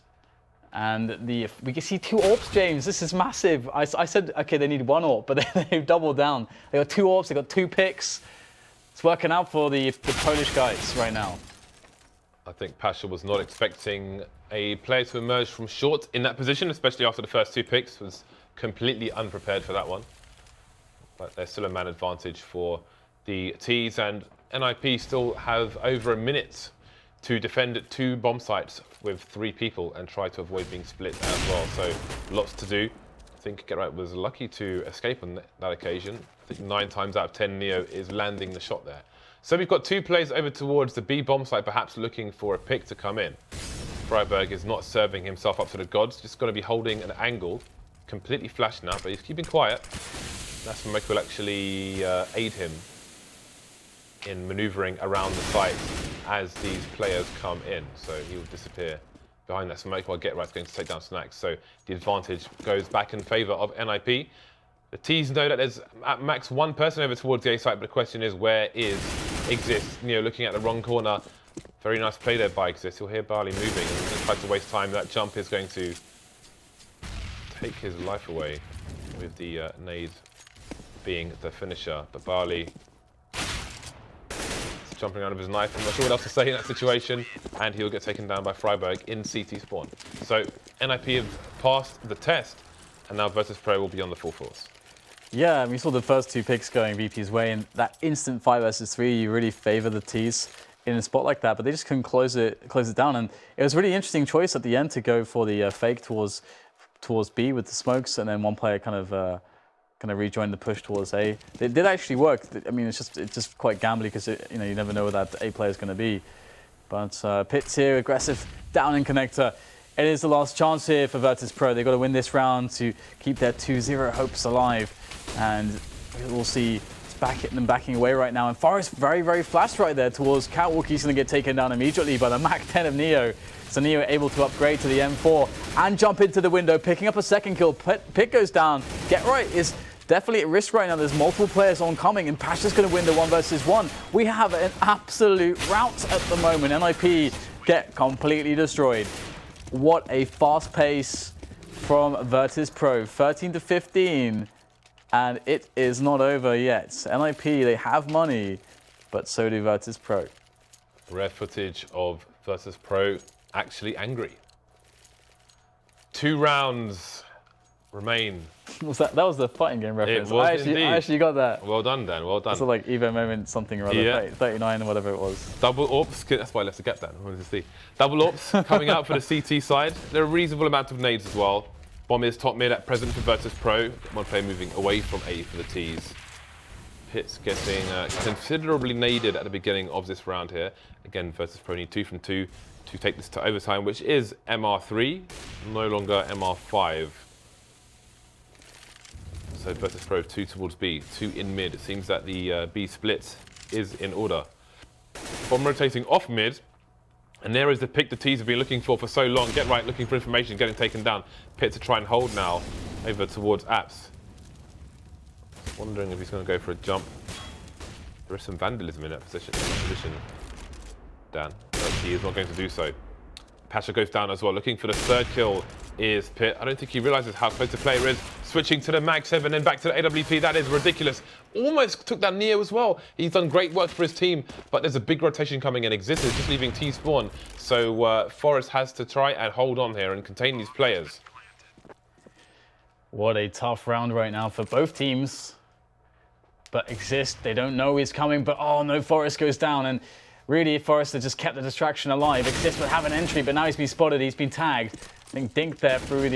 And we can see 2 AWPs, James. This is massive. I said, okay, they need 1 AWP, but they've doubled down. They got 2 AWPs, they got 2 picks. It's working out for the Polish guys right now. I think Pasha was not expecting a player to emerge from short in that position, especially after the first 2 picks. Was completely unprepared for that one. But there's still a man advantage for the T's, and NiP still have over a minute to defend 2 bomb sites with 3 people and try to avoid being split as well. So lots to do. I think GetRight was lucky to escape on that occasion. I think 9 times out of 10 Neo is landing the shot there. So we've got 2 players over towards the B bomb site, perhaps looking for a pick to come in. Freiberg is not serving himself up to the gods, just going to be holding an angle, completely flashed now, but he's keeping quiet. That's when Mike will actually aid him in maneuvering around the site as these players come in. So he will disappear behind that smoke while GetRight's going to take down Snacks. So the advantage goes back in favor of NiP. The T's know that there's at max 1 person over towards the A site, but the question is, where is Exist? Neo looking at the wrong corner. Very nice play there by Exist. You'll hear Barley moving and just tries to waste time. That jump is going to take his life away, with the nade being the finisher. But Barley jumping out of his knife. I'm not sure what else to say in that situation, and he'll get taken down by Freiberg in CT spawn. So NiP have passed the test, and now Virtus.Pro will be on the full force. Yeah, we saw the first 2 picks going VP's way, and that instant 5 versus 3, you really favor the T's in a spot like that, but they just couldn't close it down. And it was a really interesting choice at the end to go for the fake towards B with the smokes, and then one player kind of rejoined the push towards A. It did actually work. I mean, it's just quite gambly because you never know where that A player is going to be. But Pitts here, aggressive down in connector. It is the last chance here for Virtus.Pro. They've got to win this round to keep their 2-0 hopes alive. And we'll see them backing away right now. And Forest very, very flashed right there towards Catwalk. He's going to get taken down immediately by the Mac 10 of Neo. So Neo able to upgrade to the M4 and jump into the window, picking up a 2nd kill. Pick goes down. GetRight is definitely at risk right now. There's multiple players oncoming, and Pasha's going to win the 1 versus 1. We have an absolute rout at the moment. NiP get completely destroyed. What a fast pace from Virtus.Pro. 13-15, and it is not over yet. NiP, they have money, but so do Virtus.Pro. Rare footage of Virtus.Pro actually angry. 2 rounds remain. That was the fighting game reference. It was I actually got that. Well done, Dan. Well done. It's like Evo moment something or other. Yeah. 39 or whatever it was. Double AWPs. That's why I left the gap, Dan. I wanted to see. Double AWPs coming out for the CT side. There are a reasonable amount of nades as well. Bomb is top mid at present for Virtus.Pro. 1 player moving away from A for the T's. Pitts getting considerably naded at the beginning of this round here. Again, Virtus.Pro need 2 from 2 to take this to overtime, which is MR3, no longer MR5. So Virtus.Pro 2 towards B, 2 in mid. It seems that the B split is in order. Bomb rotating off mid, and there is the pick the T's have been looking for so long. GetRight looking for information, getting taken down. Pitt to try and hold now over towards Apps. Wondering if he's going to go for a jump. There is some vandalism in that position, Dan, but he is not going to do so. Pasha goes down as well, looking for the 3rd kill is Pitt. I don't think he realizes how close the player is. Switching to the Mag 7 and back to the AWP. That is ridiculous. Almost took that Neo as well. He's done great work for his team, but there's a big rotation coming in. Exist is just leaving T spawn. So Forest has to try and hold on here and contain these players. What a tough round right now for both teams. But Exist, they don't know he's coming, but oh no, Forest goes down. And really, Forest has just kept the distraction alive. Exist would have an entry, but now he's been spotted, he's been tagged. I think Dink there through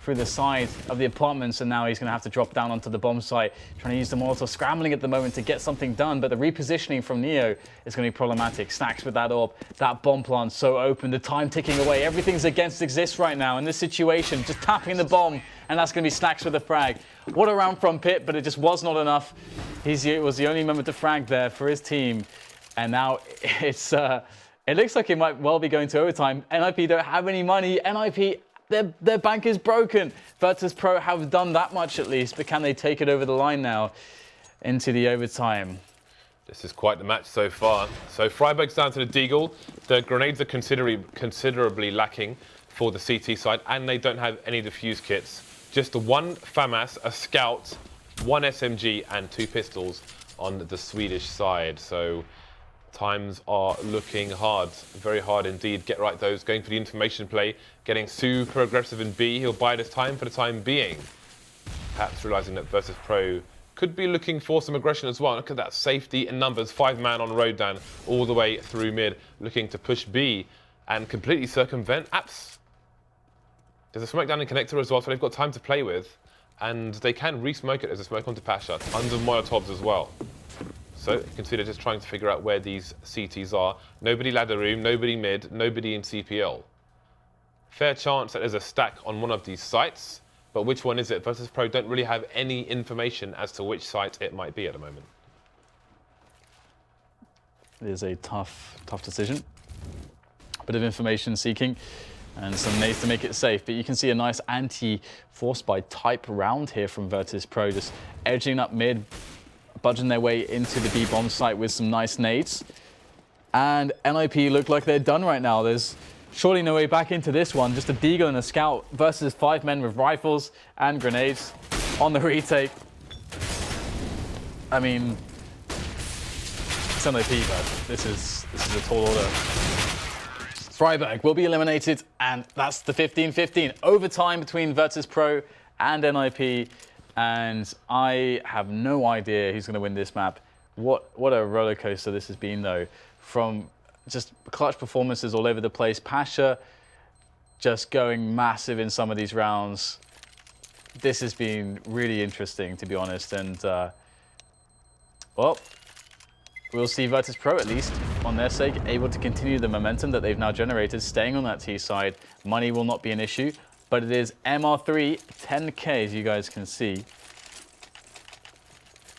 through the side of the apartments, and now he's going to have to drop down onto the bomb site, trying to use the Molotov, scrambling at the moment to get something done, but the repositioning from Neo is going to be problematic. Stacks with that orb, that bomb plant so open, the time ticking away, everything's against Exist right now in this situation, just tapping the bomb, and that's going to be Stacks with a frag. What a round from Pit, but it just was not enough. It was the only moment to frag there for his team, and now it's it looks like it might well be going to overtime. NiP don't have any money. NiP, their bank is broken. Virtus.Pro have done that much at least, but can they take it over the line now into the overtime? This is quite the match so far. So Freiburg's down to the Deagle. The grenades are considerably lacking for the CT side, and they don't have any defuse kits. Just the one FAMAS, a Scout, one SMG, and 2 pistols on the Swedish side. So times are looking hard, very hard indeed. Get right those, going for the information play, getting super aggressive in B. He'll bide his time for the time being. Perhaps realizing that Virtus.Pro could be looking for some aggression as well. Look at that safety in numbers, 5-man on road down all the way through mid, looking to push B and completely circumvent Apps. There's a smoke down in connector as well, so they've got time to play with, and they can re-smoke it as a smoke onto Pasha, under Molotovs as well. So you can see they're just trying to figure out where these CTs are. Nobody ladder room, nobody mid, nobody in CPL. Fair chance that there's a stack on one of these sites, but which one is it? Virtus.Pro don't really have any information as to which site it might be at the moment. It is a tough decision. A bit of information seeking and some nades to make it safe, but you can see a nice anti-force by type round here from Virtus.Pro, just edging up mid, budging their way into the B bomb site with some nice nades. And NiP look like they're done right now. There's surely no way back into this one. Just a Deagle and a Scout versus 5 men with rifles and grenades on the retake. I mean, it's NiP, but this is a tall order. Freiburg will be eliminated, and that's the 15-15 overtime between Virtus.Pro and NiP. And I have no idea who's going to win this map. What a roller coaster this has been, though. From just clutch performances all over the place. Pasha just going massive in some of these rounds. This has been really interesting, to be honest. And, well, we'll see Virtus.Pro, at least, on their sake, able to continue the momentum that they've now generated, staying on that T side. Money will not be an issue. But it is MR3, 10K, as you guys can see.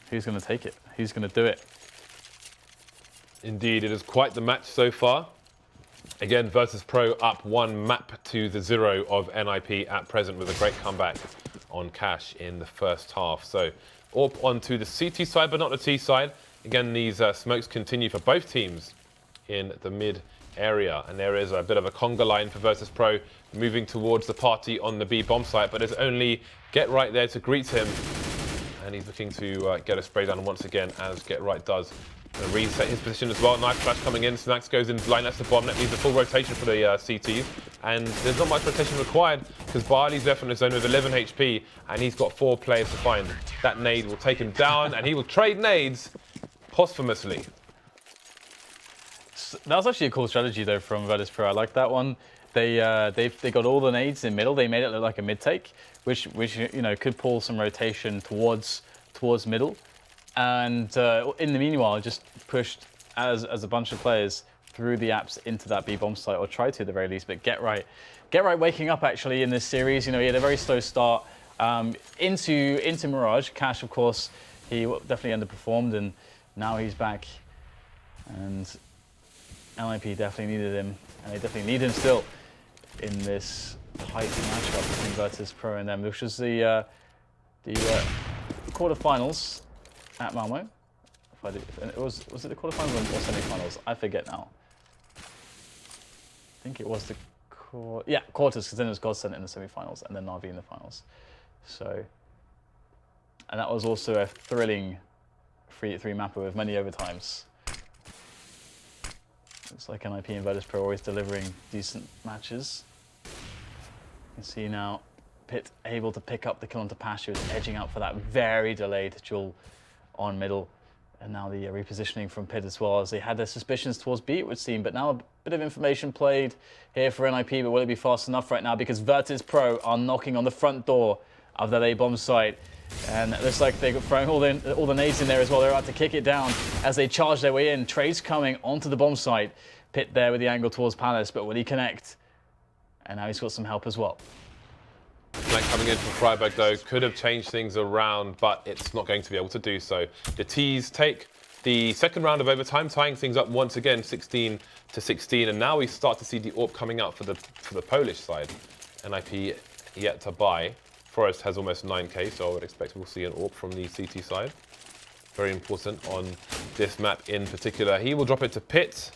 Who's going to take it? Who's going to do it? Indeed, it is quite the match so far. Again, Virtus.Pro up 1 map to the 0 of NiP at present with a great comeback on cash in the first half. So up onto the CT side, but not the T side. Again, these smokes continue for both teams in the mid area, and there is a bit of a conga line for Virtus.Pro moving towards the party on the B bomb site, but there's only Get Right there to greet him, and he's looking to get a spray down once again, as Get Right does. And reset his position as well. Knife flash coming in. Snacks goes in blind. That's the bomb. That needs a full rotation for the CTs, and there's not much rotation required because Barley's left on his own with 11 HP, and he's got 4 players to find. That nade will take him down, and he will trade nades posthumously. That was actually a cool strategy, though, from Virtus.Pro. I like that one. They got all the nades in middle. They made it look like a mid take, which you know could pull some rotation towards middle, and in the meanwhile just pushed as a bunch of players through the apps into that B bomb site, or tried to at the very least. But Get Right waking up actually in this series. You know, he had a very slow start into Mirage. Cash, of course, he definitely underperformed, and now he's back. And NiP definitely needed him, and they definitely need him still in this tight matchup between Virtus.Pro and them, which was the quarterfinals at Malmo. Was it the quarterfinals or semi-finals? I forget now. I think it was the quarters, because then it was Godsend in the semi-finals and then Na'Vi in the finals. So, and that was also a thrilling 3-3 mapper with many overtimes. Looks like NiP and Virtus.Pro always delivering decent matches. You can see now Pit able to pick up the kill onto Pasha, who's edging out for that very delayed duel on middle. And now the repositioning from Pit as well, as they had their suspicions towards B, it would seem. But now a bit of information played here for NiP, but will it be fast enough right now? Because Virtus.Pro are knocking on the front door of that A-bomb site. And it looks like they're throwing all the nades in there as well. They're about to kick it down as they charge their way in. Trades coming onto the bomb site. Pit there with the angle towards Palace, but will he connect? And now he's got some help as well. Flank coming in from Freiburg, though, could have changed things around, but it's not going to be able to do so. The T's take the second round of overtime, tying things up once again, 16-16, and now we start to see the AWP coming out for the Polish side. NiP yet to buy. Forest has almost 9k, so I would expect we'll see an AWP from the CT side. Very important on this map in particular. He will drop it to Pit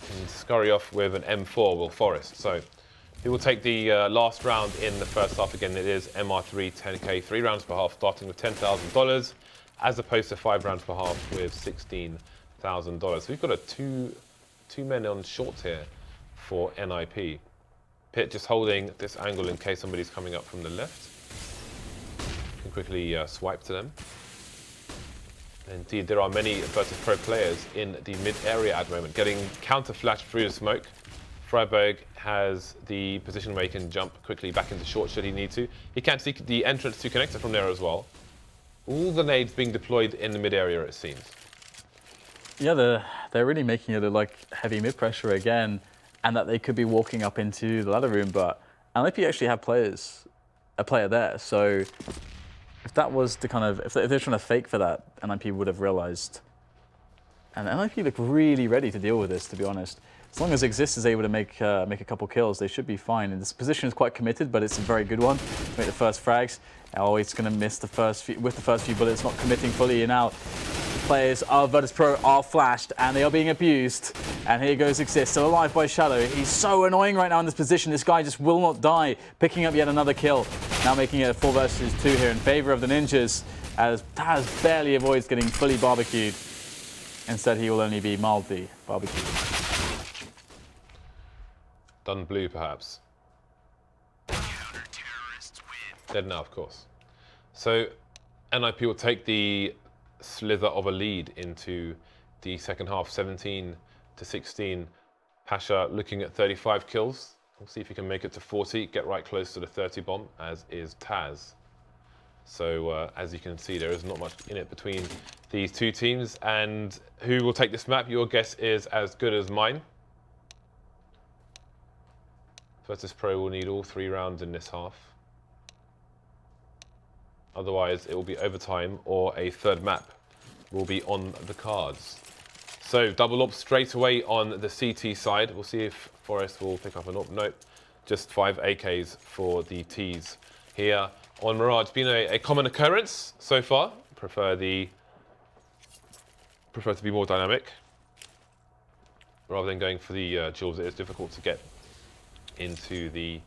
and scurry off with an M4, will Forest. So he will take the last round in the first half. Again, it is MR3 10k, 3 rounds per half, starting with $10,000, as opposed to 5 rounds per half with $16,000. So we've got a two men on short here for NiP. Pit just holding this angle in case somebody's coming up from the left. Can quickly swipe to them. Indeed, there are many Virtus.Pro players in the mid-area at the moment, getting counter-flashed through the smoke. Freiburg has the position where he can jump quickly back into short should he need to. He can see the entrance to connector from there as well. All the nades being deployed in the mid-area, it seems. Yeah, they're really making it look like heavy mid-pressure again, and that they could be walking up into the ladder room, but NiP actually have a player there, so if that was the kind of, if they're trying to fake for that, NiP would have realized. And NiP look really ready to deal with this, to be honest. As long as Exist is able to make a couple kills, they should be fine. And this position is quite committed, but it's a very good one to make the first frags. Oh, it's going to miss the first few bullets, not committing fully. And now the players of Virtus.Pro are flashed, and they are being abused. And here goes Exist, still alive by Shadow. He's so annoying right now in this position. This guy just will not die, picking up yet another kill. Now making it a 4 versus 2 here in favor of the Ninjas, as Taz barely avoids getting fully barbecued. Instead, he will only be mildly barbecued. Done blue, perhaps. Dead now, of course. So NiP will take the slither of a lead into the second half, 17-16. Pasha looking at 35 kills. We'll see if he can make it to 40, get right close to the 30 bomb, as is Taz. So as you can see, there is not much in it between these two teams. And who will take this map? Your guess is as good as mine. Virtus.Pro will need all 3 rounds in this half. Otherwise, it will be overtime or a third map will be on the cards. So double AWP straight away on the CT side. We'll see if Forest will pick up an AWP. Nope, just 5 AKs for the Ts here on Mirage. It's been a common occurrence so far. Prefer to be more dynamic rather than going for the duels. It is difficult to get into the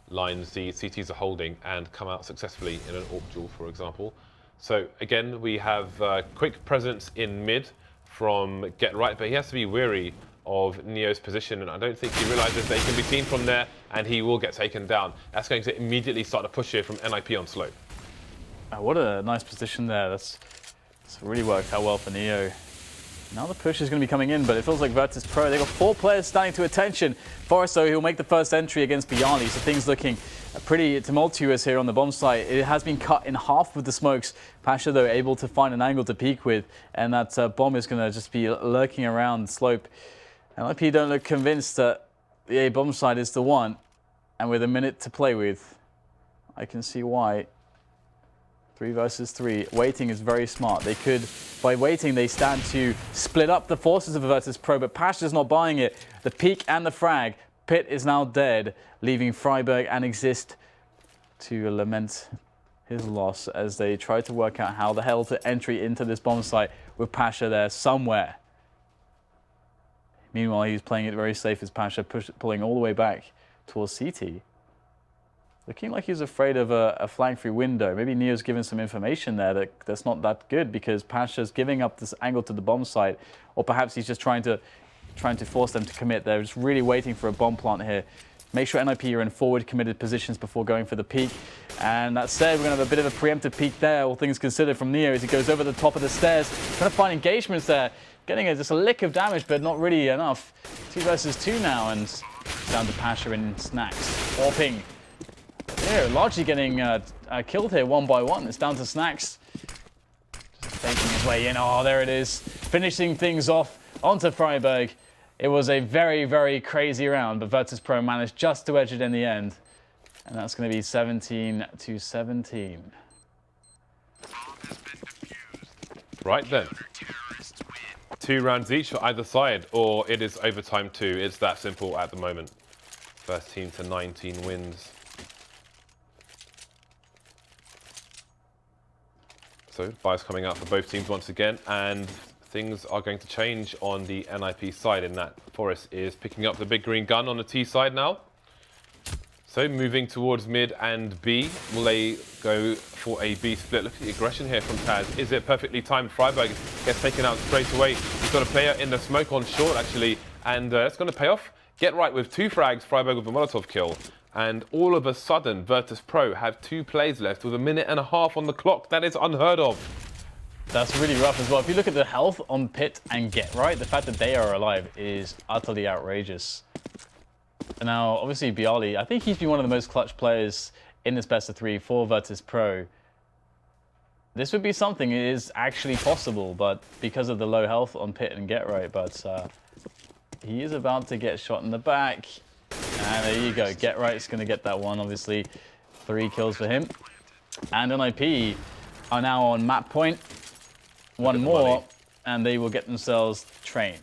lines the CTs are holding and come out successfully in an AWP duel, for example. So again, we have quick presence in mid from Get Right, but he has to be wary of Neo's position, and I don't think he realizes that he can be seen from there, and he will get taken down. That's going to immediately start a push here from NiP on slope. What a nice position there. That's really worked out well for Neo. Now the push is going to be coming in, but it feels like Virtus.Pro, they've got 4 players standing to attention. Forrest, though, he'll make the first entry against Bialy, so things looking pretty tumultuous here on the bomb site. It has been cut in half with the smokes. Pasha, though, able to find an angle to peek with, and that bomb is going to just be lurking around the slope. And NiP don't look convinced that the A bomb site is the one, and with a minute to play with, I can see why. 3 versus 3. Waiting is very smart. They could, by waiting, they stand to split up the forces of Virtus.Pro, but Pasha's not buying it. The peek and the frag. Pit is now dead, leaving Freiburg and Exist to lament his loss as they try to work out how the hell to entry into this bomb site with Pasha there somewhere. Meanwhile, he's playing it very safe as Pasha pulling all the way back towards CT. Looking like he's afraid of a flank through window. Maybe Neo's given some information there that's not that good because Pasha's giving up this angle to the bomb site, or perhaps he's just trying to force them to commit. They're just really waiting for a bomb plant here. Make sure NiP are in forward committed positions before going for the peak. And that said, we're going to have a bit of a preemptive peek there, all things considered, from Neo as he goes over the top of the stairs, trying to find engagements there. Getting just a lick of damage, but not really enough. 2 versus 2 now, and down to Pasha and Snacks. Warping. Yeah, largely getting killed here 1 by 1. It's down to Snacks. Just taking his way in. Oh, there it is. Finishing things off onto Freiburg. It was a very, very crazy round, but Virtus.Pro managed just to edge it in the end. And that's going to be 17-17. Right then. 2 rounds each for either side, or it is overtime 2. It's that simple at the moment. First team to 19 wins. So, buys coming out for both teams once again, and things are going to change on the NiP side in that Forest is picking up the big green gun on the T side now. So, moving towards mid and B. Will they go for a B split? Look at the aggression here from Taz. Is it perfectly timed? Freiburg gets taken out straight away. He's got a player in the smoke on short, actually, and it's going to pay off. Get right with 2 frags, Freiburg with a Molotov kill. And all of a sudden, Virtus.Pro have 2 plays left with 1.5 minutes on the clock. That is unheard of. That's really rough as well. If you look at the health on Pit and Get Right, the fact that they are alive is utterly outrageous. And now, obviously, Bialy, I think he's been one of the most clutch players in this best of 3 for Virtus.Pro. This would be something that is actually possible, but because of the low health on Pit and Get Right, but he is about to get shot in the back. And there you go. Get Right's going to get that one, obviously. 3 kills for him. And NiP are now on map point. 1 more, and they will get themselves Train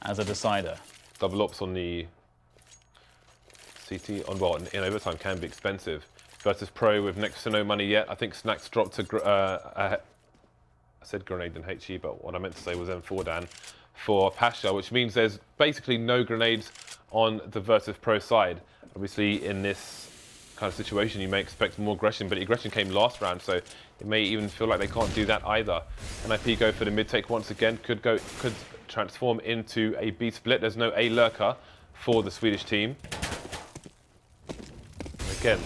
as a decider. Double ops on the CT on well in overtime can be expensive. Virtus.Pro with next to no money yet. I think Snacks dropped to I said grenade and HE, but what I meant to say was M4 Dan for Pasha, which means there's basically no grenades on the Virtus.Pro side. Obviously, in this kind of situation, you may expect more aggression, but aggression came last round, so it may even feel like they can't do that either. NiP go for the mid take once again. Could transform into a B split. There's no A lurker for the Swedish team. Again,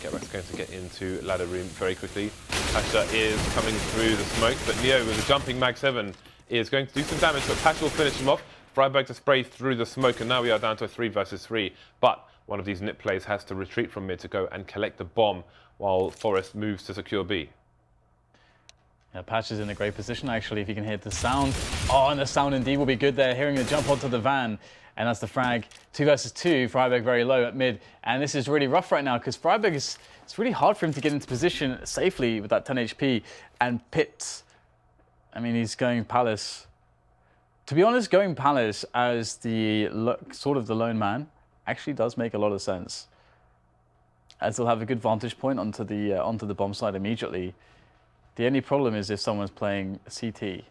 Get-Rat's going to get into ladder room very quickly. Pasha is coming through the smoke, but Neo with a jumping Mag 7 is going to do some damage, but Pasha will finish him off. Freiburg to spray through the smoke, and now we are down to a 3 versus 3. But one of these NiP plays has to retreat from mid to go and collect the bomb while Forest moves to secure B. Yeah, Patch is in a great position, actually, if you can hear the sound. Oh, and the sound indeed will be good there, hearing the jump onto the van. And that's the frag. 2 versus 2, Freiburg very low at mid. And this is really rough right now, because Freiburg it's really hard for him to get into position safely with that 10 HP. And Pitt, I mean, he's going Palace. To be honest, going Palace as the sort of the lone man actually does make a lot of sense, as they'll have a good vantage point onto the bomb side immediately. The only problem is if someone's playing CT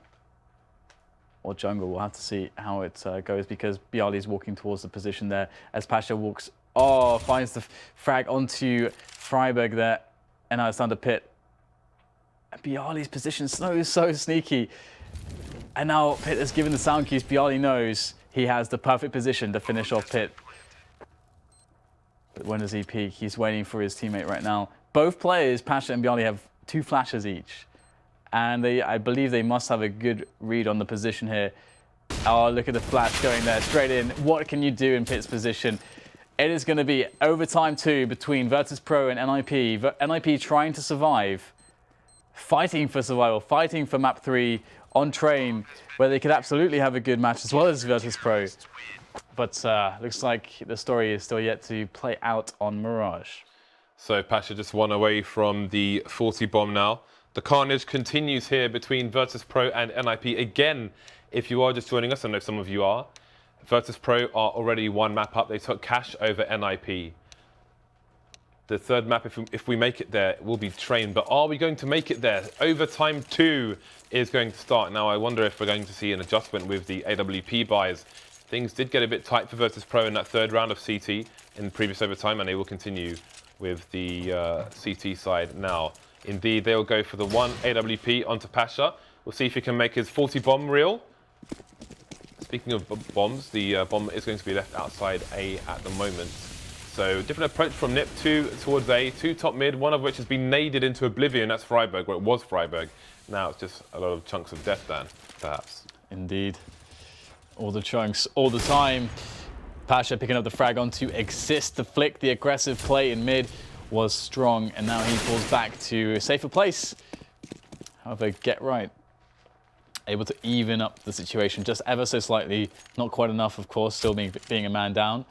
or jungle. We'll have to see how it goes, because Bialy's walking towards the position there as Pasha walks. Oh, finds the frag onto Freiburg there, and now it's down to Pit. And Bialy's position is so sneaky. And now Pit has given the sound cues. Bialy knows he has the perfect position to finish off Pit. But when does he peek? He's waiting for his teammate right now. Both players, Pasha and Bialy, have 2 flashes each. And I believe they must have a good read on the position here. Oh, look at the flash going there, straight in. What can you do in Pit's position? It is going to be overtime 2 between Virtus.Pro and NiP. NiP trying to survive, fighting for survival, fighting for map 3 on Train, where they could absolutely have a good match as well as Virtus.Pro. But looks like the story is still yet to play out on Mirage. So Pasha just 1 away from the 40 bomb now. The carnage continues here between Virtus.Pro and NiP. Again, if you are just joining us, I know some of you are, Virtus.Pro are already 1 map up. They took cash over NiP. The 3rd map, if we make it there, will be Train. But are we going to make it there? Overtime 2 is going to start. Now, I wonder if we're going to see an adjustment with the AWP buys. Things did get a bit tight for Virtus.Pro in that 3rd round of CT in the previous overtime, and they will continue with the CT side now. Indeed, they'll go for the 1 AWP onto Pasha. We'll see if he can make his 40 bomb reel. Speaking of bombs, the bomb is going to be left outside A at the moment. So different approach from NiP, 2 towards A, 2 top mid, one of which has been naded into oblivion. That's Freiburg, where it was Freiburg. Now it's just a lot of chunks of death, Dan, perhaps. Indeed. All the chunks, all the time. Pasha picking up the frag onto Exist. The flick, the aggressive play in mid was strong, and now he falls back to a safer place. However, Get Right able to even up the situation just ever so slightly. Not quite enough, of course, still being a man down.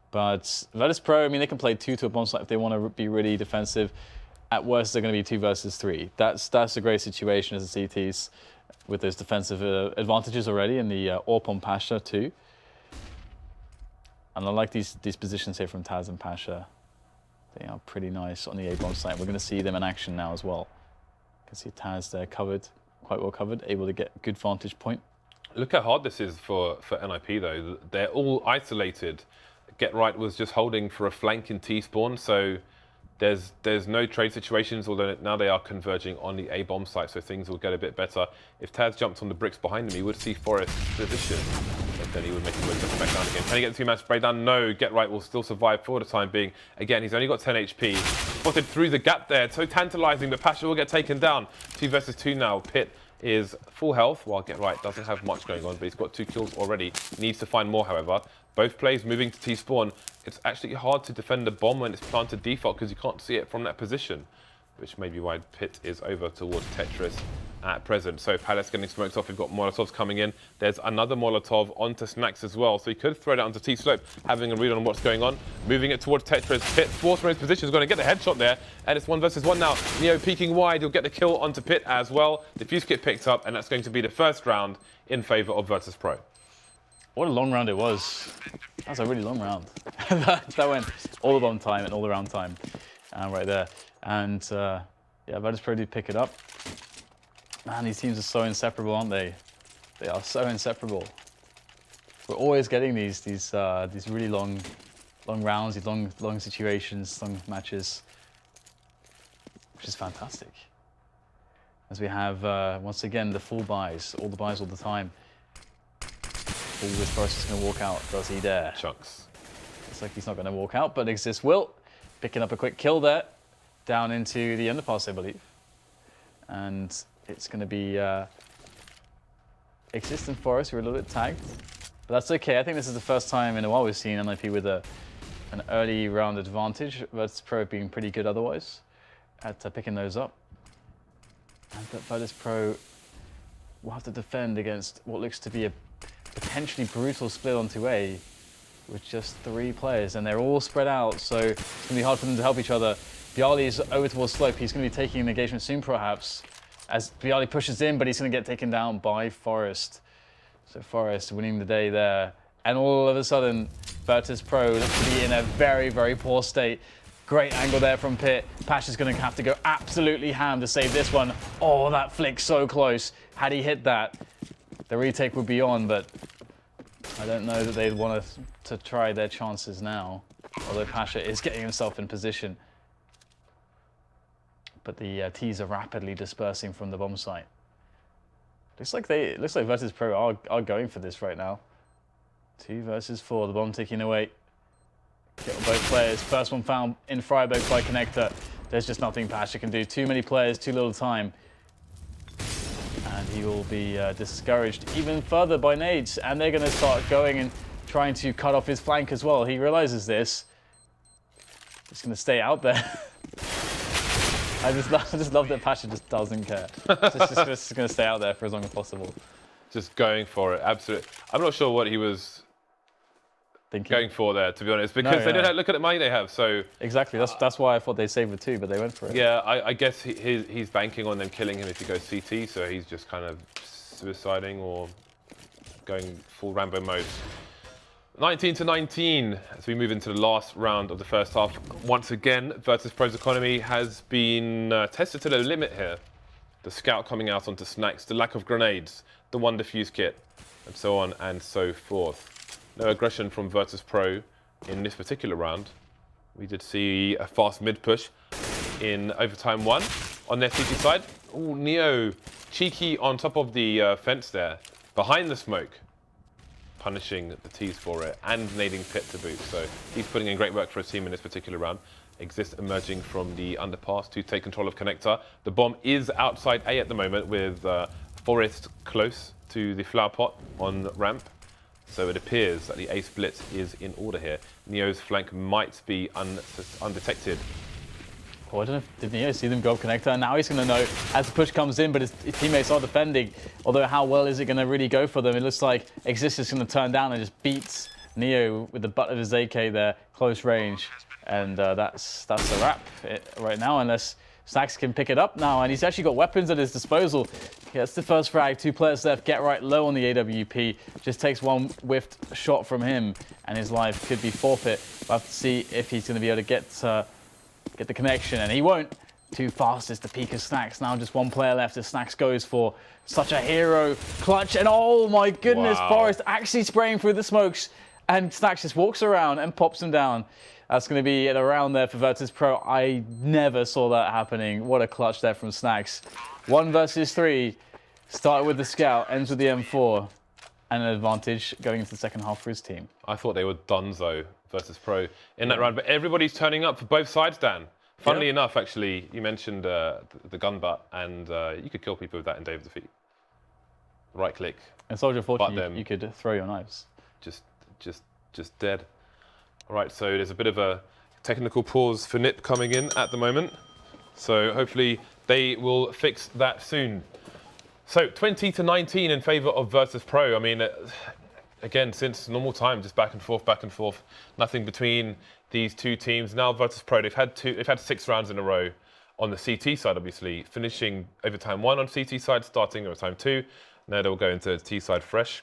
But Virtus.Pro, I mean, they can play 2 to a bomb site if they want to be really defensive. At worst, they're going to be 2 versus 3. That's a great situation as the CTs with those defensive advantages already, and the AWP on Pasha too. And I like these positions here from Taz and Pasha. They are pretty nice on the A bomb site. We're going to see them in action now as well. You can see Taz there covered, quite well covered, able to get a good vantage point. Look how hard this is for NiP though. They're all isolated. Get Right was just holding for a flank in T-spawn, so there's no trade situations, although now they are converging on the A bomb site, so things will get a bit better. If Taz jumped on the bricks behind him, he would see Forest's position, but then he would make him move back down again. Can he get the 2-man spray down? No, Get Right will still survive for the time being. Again, he's only got 10 HP. Spotted through the gap there, so tantalizing, but Pasha will get taken down. 2 versus 2 now. Pit is full health, while Get Right doesn't have much going on, but he's got 2 kills already. Needs to find more, however. Both players moving to T-spawn. It's actually hard to defend the bomb when it's planted default because you can't see it from that position, which may be why Pit is over towards Tetris at present. So Palace getting smoked off. We've got Molotovs coming in. There's another Molotov onto Snacks as well. So he could throw it onto T-slope, having a read on what's going on. Moving it towards Tetris. Pit forced from his position is going to get the headshot there. And it's 1 versus 1 now. Neo peeking wide. He'll get the kill onto Pit as well. The fuse kit picked up, and that's going to be the first round in favor of Virtus.Pro. What a long round it was. That was a really long round. that went all the bomb time and all the round time right there. And yeah, Virtus.Pro did pick it up. Man, these teams are so inseparable, aren't they? They are so inseparable. We're always getting these really long rounds, these long situations, long matches, which is fantastic. As we have once again the full buys, all the time. This Forest is going to walk out, does he dare? Chunks. Looks like he's not going to walk out, but Exist will. Picking up a quick kill there, down into the underpass, I believe. And it's going to be Exist and Forest, who are a little bit tagged. But that's okay. I think this is the first time in a while we've seen NiP with an early round advantage. Virtus.Pro being pretty good otherwise at picking those up. And that Virtus.Pro will have to defend against what looks to be a potentially brutal split onto A with just 3 players, and they're all spread out, so it's going to be hard for them to help each other. Bialy is over towards Slope. He's going to be taking an engagement soon, perhaps, as Bialy pushes in, but he's going to get taken down by Forest. So Forest winning the day there. And all of a sudden, Virtus.Pro looks to be in a very, very poor state. Great angle there from Pit. Pasha's going to have to go absolutely ham to save this one. Oh, that flick so close. Had he hit that, the retake would be on, but I don't know that they'd want to try their chances now, although Pasha is getting himself in position. But the T's are rapidly dispersing from the bomb site. Looks like Virtus.Pro are going for this right now. 2 versus 4, the bomb ticking away. Kill both players. First one found in Freiburg by Connector. There's just nothing Pasha can do. Too many players, too little time. And he will be discouraged even further by nades, and they're going to start going and trying to cut off his flank as well. He realizes this. He's going to stay out there. I just love that Pasha just doesn't care. just going to stay out there for as long as possible. Just going for it, absolutely. I'm not sure what he was going for there, to be honest, because they don't look at the money they have. So exactly, that's why I thought they'd save with 2, but they went for it. Yeah, I guess he's banking on them killing him if he goes CT, so he's just kind of suiciding or going full Rambo mode. 19-19 as we move into the last round of the first half. Once again, Virtus.Pro's economy has been tested to the limit here. The scout coming out onto Snacks, the lack of grenades, the 1 defuse kit, and so on and so forth. No aggression from Virtus.Pro in this particular round. We did see a fast mid push in overtime 1 on their CT side. Oh, Neo cheeky on top of the fence there, behind the smoke. punishing the T's for it and nading Pit to boot. So he's putting in great work for his team in this particular round. Exist emerging from the underpass to take control of Connector. The bomb is outside A at the moment with Forest close to the flower pot on ramp. So it appears that the A split is in order here. Neo's flank might be undetected. Oh, I don't know did Neo see them go up Connector, and now he's going to know as the push comes in, but his teammates are defending. Although how well is it going to really go for them? It looks like Exist is going to turn down and just beats Neo with the butt of his AK there, close range. And that's a wrap right now, unless Snax can pick it up now. And he's actually got weapons at his disposal. That's the first frag, 2 players left, get right low on the AWP. Just takes one whiffed shot from him, and his life could be forfeit. We'll have to see if he's going to be able to get the connection, and he won't. Too fast is the peak of Snax. Now just 1 player left as Snax goes for such a hero clutch. And oh my goodness, wow. Forest actually spraying through the smokes, and Snax just walks around and pops him down. That's going to be at around there for Virtus.Pro. I never saw that happening. What a clutch there from Snax. 1 versus 3. Started with the scout, ends with the M4. And an advantage going into the second half for his team. I thought they were donezo Virtus.Pro in that round, but everybody's turning up for both sides, Dan. Funnily enough, actually, you mentioned the gun butt, and you could kill people with that in Day of Defeat. Right click. And Soldier Fortune, you could throw your knives. Just dead. All right, so there's a bit of a technical pause for NiP coming in at the moment. So hopefully they will fix that soon. So 20-19 in favor of Virtus.Pro. I mean, again, since normal time, just back and forth, nothing between these two teams. Now Virtus.Pro, they've had 6 rounds in a row on the CT side, obviously, finishing overtime 1 on CT side, starting overtime 2. Now they'll go into T side fresh.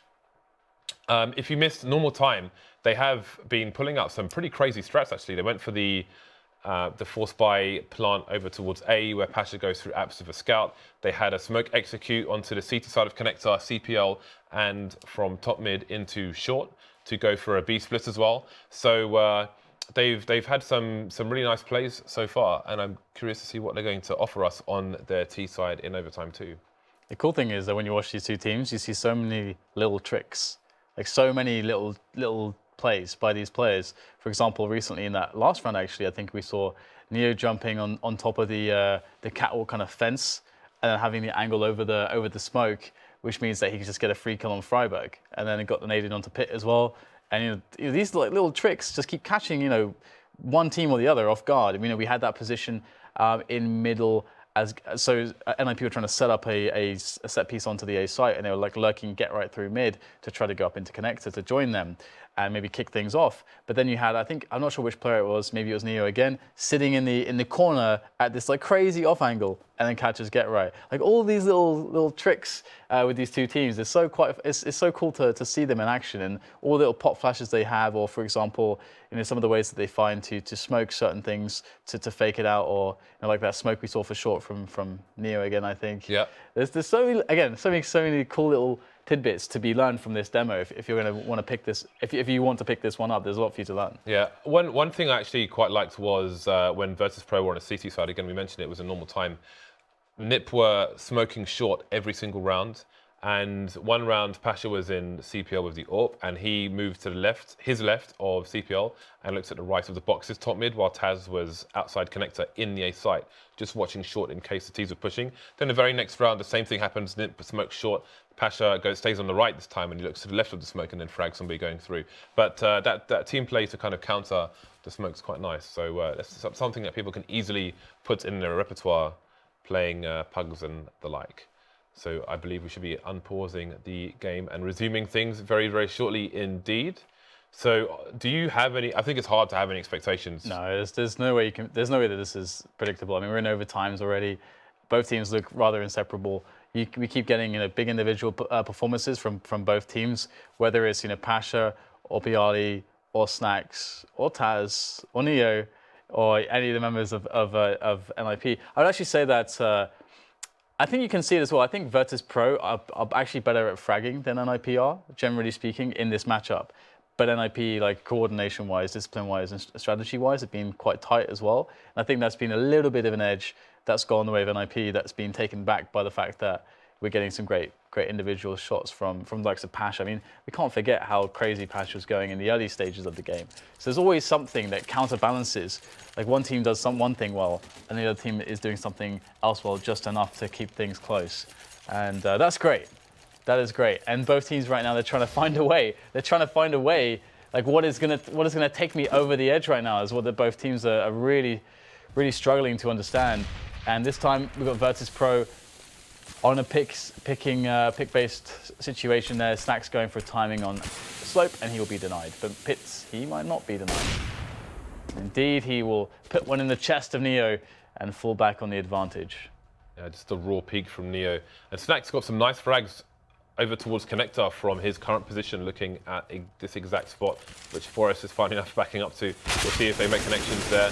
If you missed normal time, they have been pulling out some pretty crazy strats, actually. They went for the force buy plant over towards A, where Pasha goes through apps with a scout. They had a smoke execute onto the CT side of Connector, CPL, and from top mid into short to go for a B split as well. So they've had some really nice plays so far, and I'm curious to see what they're going to offer us on their T side in overtime 2. The cool thing is that when you watch these two teams, you see so many little tricks, like so many little plays by these players. For example, recently in that last round, actually, I think we saw Neo jumping on top of the catwalk kind of fence and then having the angle over the smoke, which means that he can just get a free kill on Freiburg. And then it got the naded onto Pit as well. And these like little tricks just keep catching one team or the other off guard. I mean, we had that position in middle. So NiP were trying to set up a set piece onto the A site, and they were like lurking get right through mid to try to go up into Connector to join them and maybe kick things off. But then you had, I'm not sure which player it was, maybe it was Neo again, sitting in the corner at this like crazy off angle, and then catches get right. Like all these little tricks with these two teams. It's so cool to see them in action, and all the little pop flashes they have, or for example, some of the ways that they find to smoke certain things to fake it out, or like that smoke we saw for short from Neo again, I think. Yeah. There's so many cool little tidbits to be learned from this demo. If you're going to want to pick this, if you want to pick this one up, there's a lot for you to learn. Yeah. One thing I actually quite liked was when Virtus.Pro were on a CT side. Again, we mentioned it was a normal time. NiP were smoking short every single round. And one round, Pasha was in CPL with the AWP, and he moved to the left, his left of CPL, and looks at the right of the boxes top mid, while Taz was outside Connector in the A site, just watching short in case the T's were pushing. Then the very next round, the same thing happens. NiP smokes short. Pasha stays on the right this time, and he looks to the left of the smoke and then frags somebody going through. But that team play to kind of counter the smoke's quite nice. So that's something that people can easily put in their repertoire, playing pugs and the like. So I believe we should be unpausing the game and resuming things very, very shortly indeed. So do you have any, I think it's hard to have any expectations. No, there's no way that this is predictable. I mean, we're in overtimes already. Both teams look rather inseparable. We keep getting big individual performances from both teams, whether it's Pasha or Piali or Snax or Taz or Neo or any of the members of NiP. I would actually say that I think you can see it as well. I think Virtus.Pro are actually better at fragging than NiP are, generally speaking, in this matchup. But NiP, like coordination-wise, discipline-wise, and strategy-wise, have been quite tight as well. And I think that's been a little bit of an edge that's gone the way of NiP, that's been taken back by the fact that we're getting some great individual shots from the likes of Pash. I mean, we can't forget how crazy Pash was going in the early stages of the game. So there's always something that counterbalances. Like one team does one thing well, and the other team is doing something else well, just enough to keep things close. And that's great. That is great. And both teams right now, they're trying to find a way. They're trying to find a way. Like what is gonna take me over the edge right now is what both teams are really struggling to understand. And this time we've got Virtus.Pro on a pick-based situation there. Snack's going for timing on slope, and he will be denied. But Pits, he might not be denied. Indeed, he will put one in the chest of Neo and fall back on the advantage. Yeah, just a raw peek from Neo. And Snack's got some nice frags over towards Connector from his current position, looking at this exact spot, which Forest is finding enough backing up to. We'll see if they make connections there.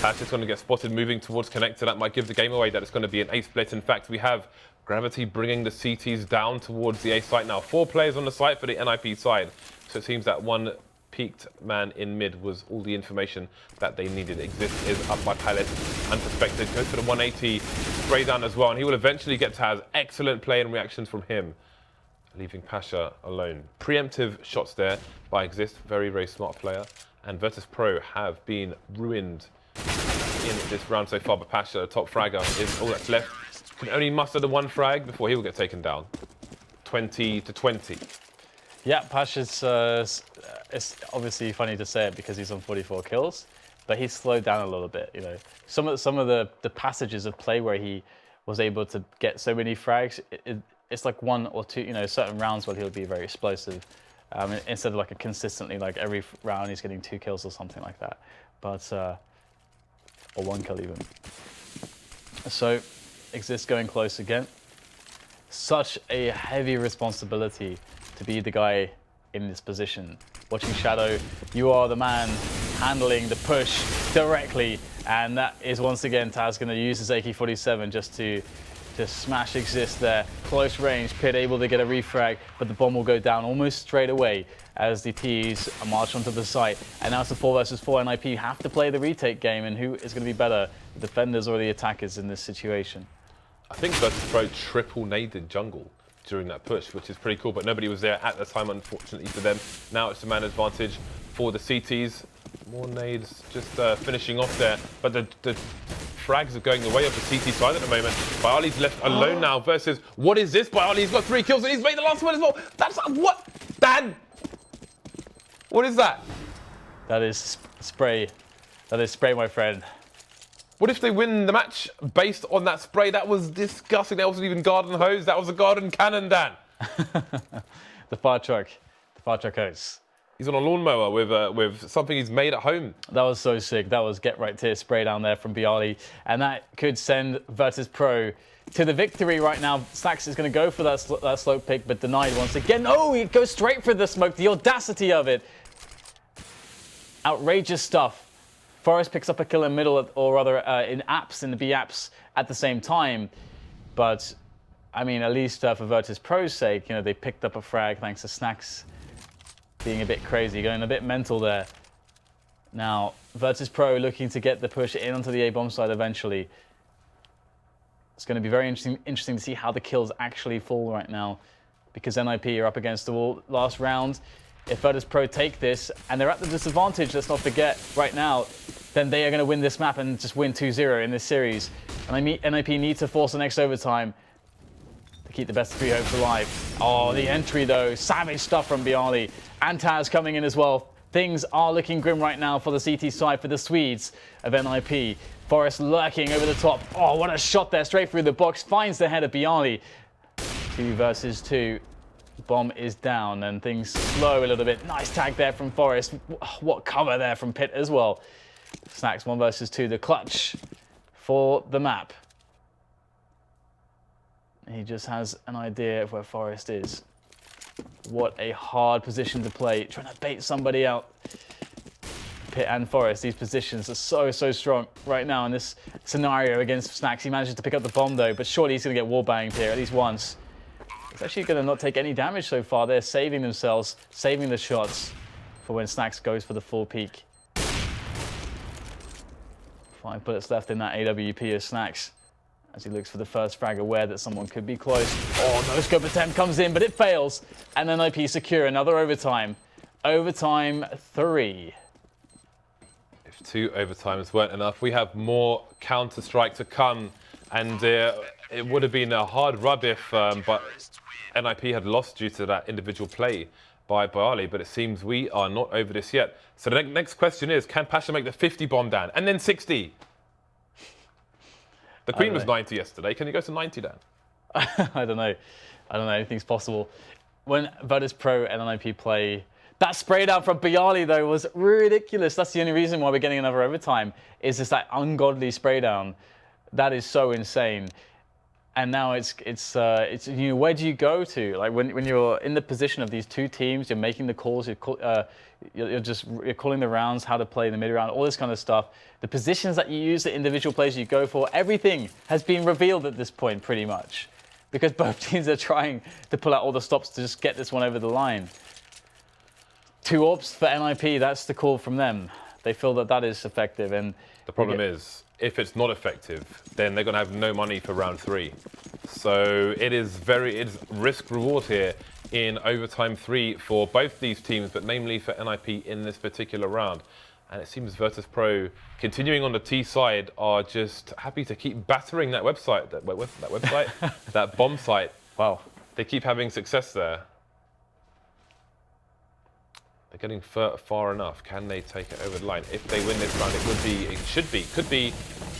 Pash is going to get spotted moving towards Connector. That might give the game away that it's going to be an A split. In fact, we have Gravity bringing the CTs down towards the A site now. 4 players on the site for the NiP side. So it seems that one peaked man in mid was all the information that they needed. Exist is up by Palette, unsuspected. Goes for the 180 spray down as well. And he will eventually get Taz. Excellent play and reactions from him, leaving Pasha alone. Preemptive shots there by Exist. Very, very smart player. And Virtus.Pro have been ruined in this round so far. But Pasha, the top fragger, is all that's left. Can only muster the 1 frag before he will get taken down. 20-20. Yeah, Pash is, it's obviously funny to say it because he's on 44 kills, but he's slowed down a little bit, you know. Some of the passages of play where he was able to get so many frags, it's like 1 or 2, you know, certain rounds where he'll be very explosive. Instead of like a consistently, like every round he's getting 2 kills or something like that. But, or 1 kill even. So, Exist going close again. Such a heavy responsibility to be the guy in this position. Watching Shadow, you are the man handling the push directly, and that is once again Taz going to use his AK-47 just to smash Exist there. Close range, Pit able to get a refrag, but the bomb will go down almost straight away as the T's march onto the site. And now it's a 4 versus 4, and NiP have to play the retake game, and who is going to be better, the defenders or the attackers in this situation? I think Virtus.Pro triple naded jungle during that push, which is pretty cool, but nobody was there at the time, unfortunately for them. Now it's a man advantage for the CTs. More nades just finishing off there, but the frags are going the way of the CT side at the moment. Byali's left alone now versus, what is this? Byali's got 3 kills and he's made the last one as well. That's what? Dan! What is that? That is spray. That is spray, my friend. What if they win the match based on that spray? That was disgusting. That wasn't even garden hose. That was a garden cannon, Dan. The fire truck hose. He's on a lawnmower with something he's made at home. That was so sick. That was get right tier spray down there from Byali. And that could send Virtus.Pro to the victory right now. Snax is going to go for that slope pick, but denied once again. Oh, he goes straight for the smoke. The audacity of it. Outrageous stuff. Forest picks up a kill in middle, or rather in the B apps at the same time. But, I mean, at least for Virtus.Pro's sake, you know, they picked up a frag thanks to Snax being a bit crazy, going a bit mental there. Now, Virtus.Pro looking to get the push in onto the A-bomb side eventually. It's going to be very interesting to see how the kills actually fall right now, because NiP are up against the wall last round. If Virtus.Pro take this, and they're at the disadvantage, let's not forget, right now, then they are going to win this map and just win 2-0 in this series. And NiP need to force the next overtime to keep the best of 3 hopes alive. Oh, the entry though, savage stuff from Byali. And Taz coming in as well. Things are looking grim right now for the CT side, for the Swedes of NiP. Forest lurking over the top. Oh, what a shot there, straight through the box. Finds the head of Byali. 2 versus 2. Bomb is down and things slow a little bit. Nice tag there from Forest. What cover there from Pit as well. Snax 1 versus 2, the clutch for the map. He just has an idea of where Forest is. What a hard position to play, trying to bait somebody out. Pit and Forest, these positions are so strong right now in this scenario against Snax. He manages to pick up the bomb though, but surely he's going to get wall banged here at least once. He's actually going to not take any damage so far. They're saving themselves, saving the shots for when Snax goes for the full peak. 5 bullets left in that AWP of Snax as he looks for the first frag, aware that someone could be close. Oh, no scope attempt comes in, but it fails. And then NiP secure another overtime. Overtime 3. If 2 overtimes weren't enough, we have more Counter-Strike to come. And it would have been a hard rub if but NiP had lost due to that individual play by Bardolph, but it seems we are not over this yet. So the next question is, can Pasha make the 50 bomb down? And then 60? The Queen was 90 yesterday. Can you go to 90 down? I don't know. Anything's possible. When Virtus.Pro and NiP play, that spray down from Bardolph, though, was ridiculous. That's the only reason why we're getting another overtime, is just that ungodly spray down. That is so insane. And now it's you know, where do you go to? Like when you're in the position of these two teams, you're making the calls, you're calling the rounds, how to play the mid round, all this kind of stuff. The positions that you use, the individual plays you go for, everything has been revealed at this point, pretty much, because both teams are trying to pull out all the stops to just get this one over the line. 2 ops for NiP. That's the call from them. They feel that that is effective, and the problem is, if it's not effective, then they're going to have no money for round 3. So it is risk reward here in overtime 3 for both these teams, but namely for NiP in this particular round. And it seems Virtus.Pro, continuing on the T side, are just happy to keep battering that website, that bomb site. Wow. They keep having success there. They're getting far enough. Can they take it over the line? If they win this round, could be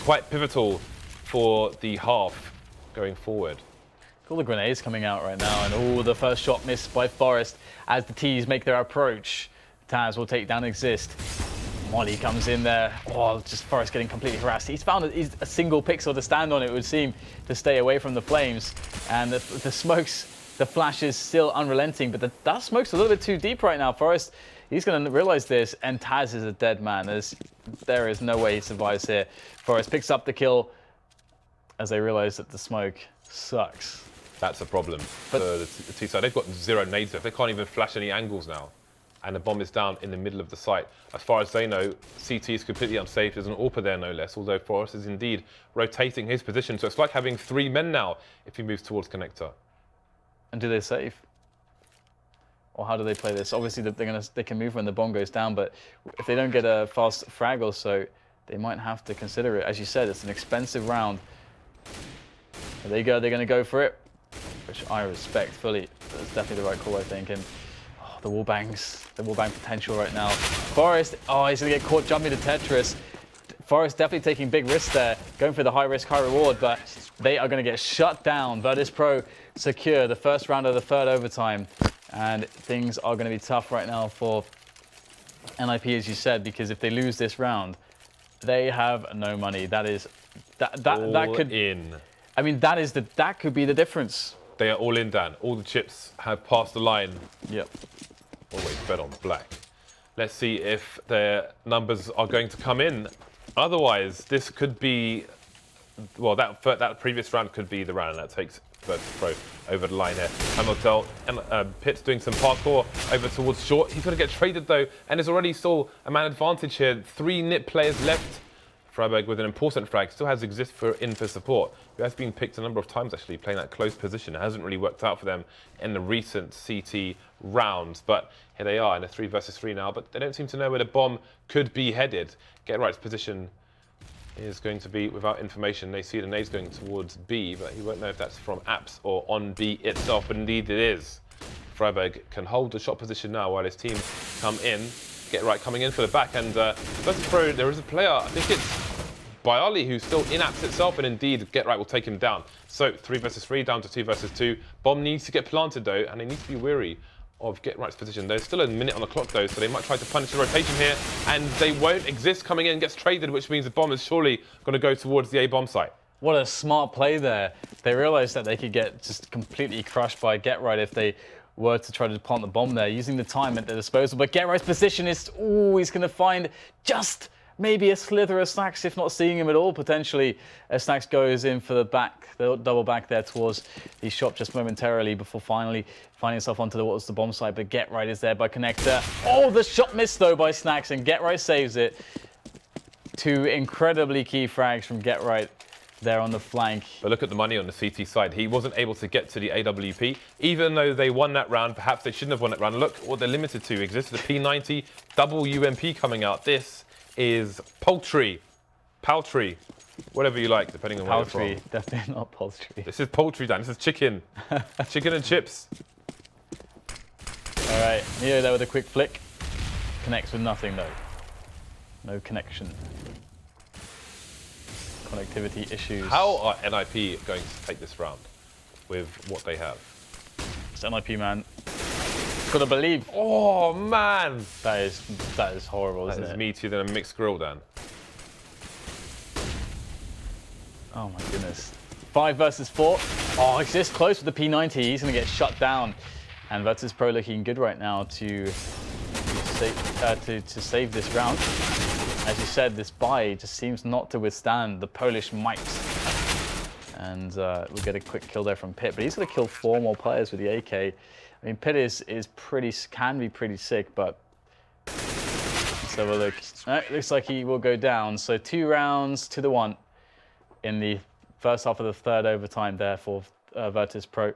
quite pivotal for the half going forward. All the grenades coming out right now, and the first shot missed by Forest as the T's make their approach. Taz will take down Exist. Molly comes in there. Oh, just Forest getting completely harassed. He's found a single pixel to stand on, it would seem, to stay away from the flames. And the smokes, the flash is still unrelenting, but that smoke's a little bit too deep right now. Forest, he's going to realize this, and Taz is a dead man. There is no way he survives here. Forest picks up the kill as they realize that the smoke sucks. That's a problem for the T side. They've got 0 nades left. They can't even flash any angles now. And the bomb is down in the middle of the site. As far as they know, CT is completely unsafe. There's an AWPer there, no less, although Forrest is indeed rotating his position. So it's like having 3 men now if he moves towards connector. And do they save? Or how do they play this? Obviously, they can move when the bomb goes down, but if they don't get a fast frag or so, they might have to consider it. As you said, it's an expensive round. There they go. They're going to go for it, which I respect fully. That's definitely the right call, I think. And the wall bangs, the wall bang potential right now. Forrest, he's going to get caught jumping to Tetris. Forrest definitely taking big risks there, going for the high risk, high reward, but they are going to get shut down. Virtus.Pro secure the first round of the 3rd overtime. And things are going to be tough right now for NiP, as you said, because if they lose this round, they have no money. That could in. I mean, that could be the difference. They are all in, Dan. All the chips have passed the line. Yep. Always bet on black. Let's see if their numbers are going to come in. Otherwise, this could be, well, that previous round could be the round that takes Virtus.Pro over the line here. Hamilton and Pitt's doing some parkour over towards short. He's going to get traded though, and there's already still a man advantage here. 3 NiP players left. Freiburg with an important frag, still has Exist in for support, who has been picked a number of times actually, playing that close position. It hasn't really worked out for them in the recent CT rounds, but here they are in a 3 versus 3 now, but they don't seem to know where the bomb could be headed. Get Right's position is going to be without information. They see the nades going towards B, but he won't know if that's from apps or on B itself, but indeed it is. Freiburg can hold the shot position now while his team come in. Get Right coming in for the back, and Virtus.Pro, there is a player, I think it's Bardolph, who's still in apps itself, and indeed Get Right will take him down. So 3 versus 3 down to 2 versus 2. Bomb needs to get planted though, and they need to be wary of Get Right's position. There's still a minute on the clock though, so they might try to punish the rotation here, and they won't. Exist coming in, gets traded, which means the bomb is surely going to go towards the A bomb site. What a smart play there. They realized that they could get just completely crushed by Get Right if they were to try to plant the bomb there, using the time at their disposal. But Get Right's position is, he's going to find just maybe a slither of Snacks, if not seeing him at all, potentially. As Snacks goes in for the back, the double back there towards the shop just momentarily before finally finding himself onto the bomb site. But Get Right is there by connector. Oh, the shot missed though by Snacks, and Get Right saves it. 2 incredibly key frags from Get Right there on the flank. But look at the money on the CT side. He wasn't able to get to the AWP. Even though they won that round, perhaps they shouldn't have won that round. Look what they're limited to. Exists the P90, double UMP coming out. This is poultry. Paltry. Whatever you like, depending on where you're from. Poultry, definitely not poultry. This is poultry, Dan. This is chicken. Chicken and chips. All right, Neo there with a quick flick. Connects with nothing though. No connection. Connectivity issues. How are NiP going to take this round with what they have? It's NiP, man. Gotta believe. Oh, man. That is horrible, isn't it? That is meatier than a mixed grill, Dan. Oh my goodness. 5 versus 4. Oh, he's this close with the P90. He's gonna get shut down. And Virtus.Pro looking good right now to save this round. As you said, this buy just seems not to withstand the Polish might. And we'll get a quick kill there from Pit, but he's gonna kill 4 more players with the AK. I mean, Pit can be pretty sick, but let's have a look. Looks like he will go down. So 2 rounds to the 1 in the first half of the 3rd overtime there for Virtus.Pro.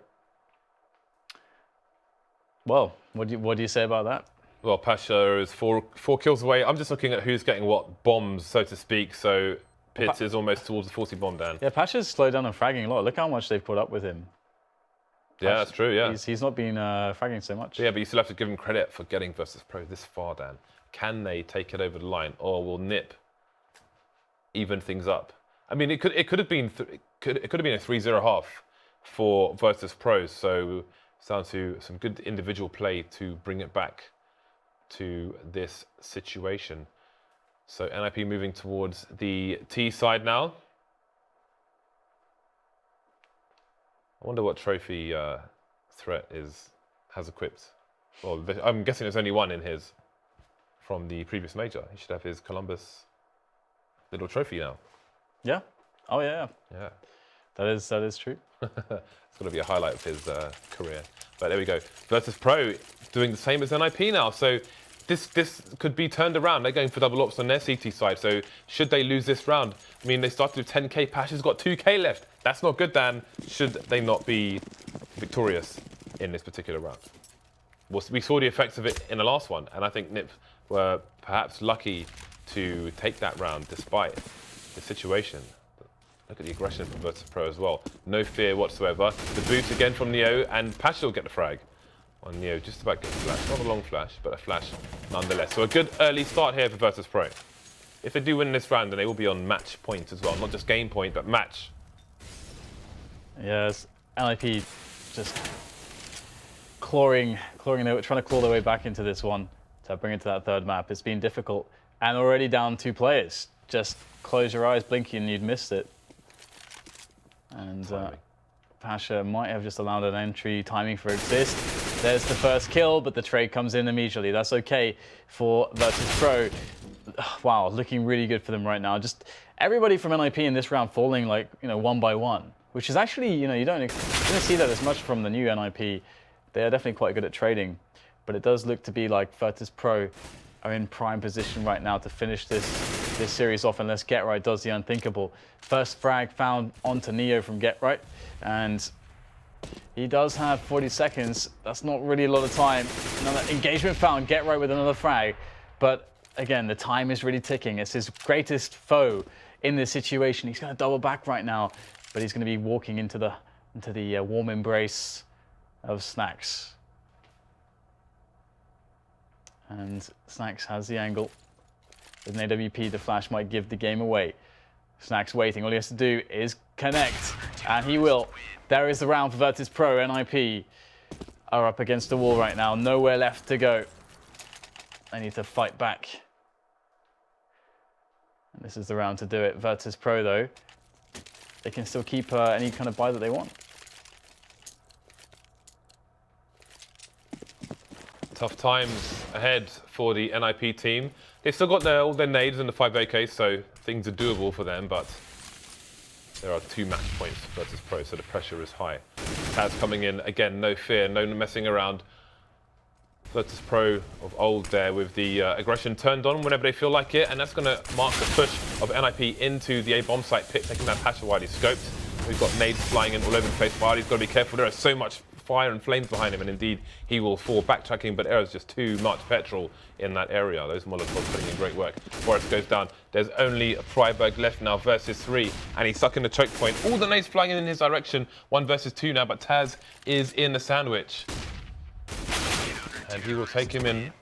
Well, what do you say about that? Well, Pasha is four kills away. I'm just looking at who's getting what bombs, so to speak. So Pitt is almost towards the 40 bomb, Dan. Yeah, Pasha's slowed down on fragging a lot. Look how much they've put up with him. Yeah, that's true, yeah. He's not been fragging so much. Yeah, but you still have to give him credit for getting Virtus.Pro this far, Dan. Can they take it over the line, or will NiP even things up? I mean, it could have been a 3-0 half for Virtus.Pro. So it's down to some good individual play to bring it back to this situation. So NiP moving towards the T side now. I wonder what trophy threat has equipped. Well, I'm guessing there's only one in his from the previous major. He should have his Columbus little trophy now. Yeah. Oh yeah. Yeah. That is true. It's going to be a highlight of his career. But there we go. Virtus.Pro doing the same as NiP now. So this could be turned around. They're going for double ops on their CT side. So should they lose this round? I mean, they started with 10k. Pasha's got 2k left. That's not good, Dan. Should they not be victorious in this particular round? Well, we saw the effects of it in the last one. And I think NiP were perhaps lucky to take that round despite the situation. Look at the aggression from Virtus.Pro as well. No fear whatsoever. The boot again from Neo, and Pasha will get the frag on Neo. Just about gets a flash. Not a long flash, but a flash nonetheless. So a good early start here for Virtus.Pro. If they do win this round, then they will be on match point as well. Not just game point, but match. Yes, NiP just trying to claw their way back into this one to bring it to that 3rd map. It's been difficult, and already down 2 players. Just close your eyes, blinky, and you'd missed it. And Pasha might have just allowed an entry timing for exist. There's the first kill, but the trade comes in immediately. That's okay for Virtus.Pro. Wow, looking really good for them right now. Just everybody from NiP in this round falling like, one by one, which is actually, you don't see that as much from the new NiP. They are definitely quite good at trading, but it does look to be like Virtus.Pro are in prime position right now to finish this series off unless GetRight does the unthinkable. First frag found onto Neo from GetRight, and he does have 40 seconds. That's not really a lot of time. Another engagement found, GetRight with another frag, but again, the time is really ticking. It's his greatest foe in this situation. He's going to double back right now, but he's going to be walking into the warm embrace of Snacks. And Snacks has the angle. With an AWP, the flash might give the game away. Snacks waiting. All he has to do is connect, and he will. There is the round for Virtus.Pro. NiP are up against the wall right now. Nowhere left to go. They need to fight back. And this is the round to do it. Virtus.Pro, though, they can still keep any kind of buy that they want. Tough times ahead for the NiP team. They've still got all their nades and the 5 AKs, so things are doable for them, but there are 2 match points for Virtus.Pro, so the pressure is high. Taz coming in, again, no fear, no messing around. Virtus.Pro of old there with the aggression turned on whenever they feel like it, and that's going to mark the push of NiP into the A bomb site pit, taking that Pasha while he's scoped. We've got nades flying in all over the place. While he's got to be careful. There is so much fire and flames behind him, and indeed he will fall backtracking, but there is just too much petrol in that area. Those Molotovs putting in great work. Boris goes down. There's only Freiburg left now versus 3, and he's stuck in the choke point. All the nades flying in his direction. 1 versus 2 now, but Taz is in the sandwich. And he will take him in.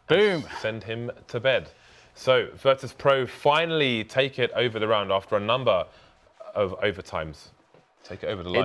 Boom. Send him to bed. So Virtus.Pro finally take it over the round after a number of overtimes. Take it over the line.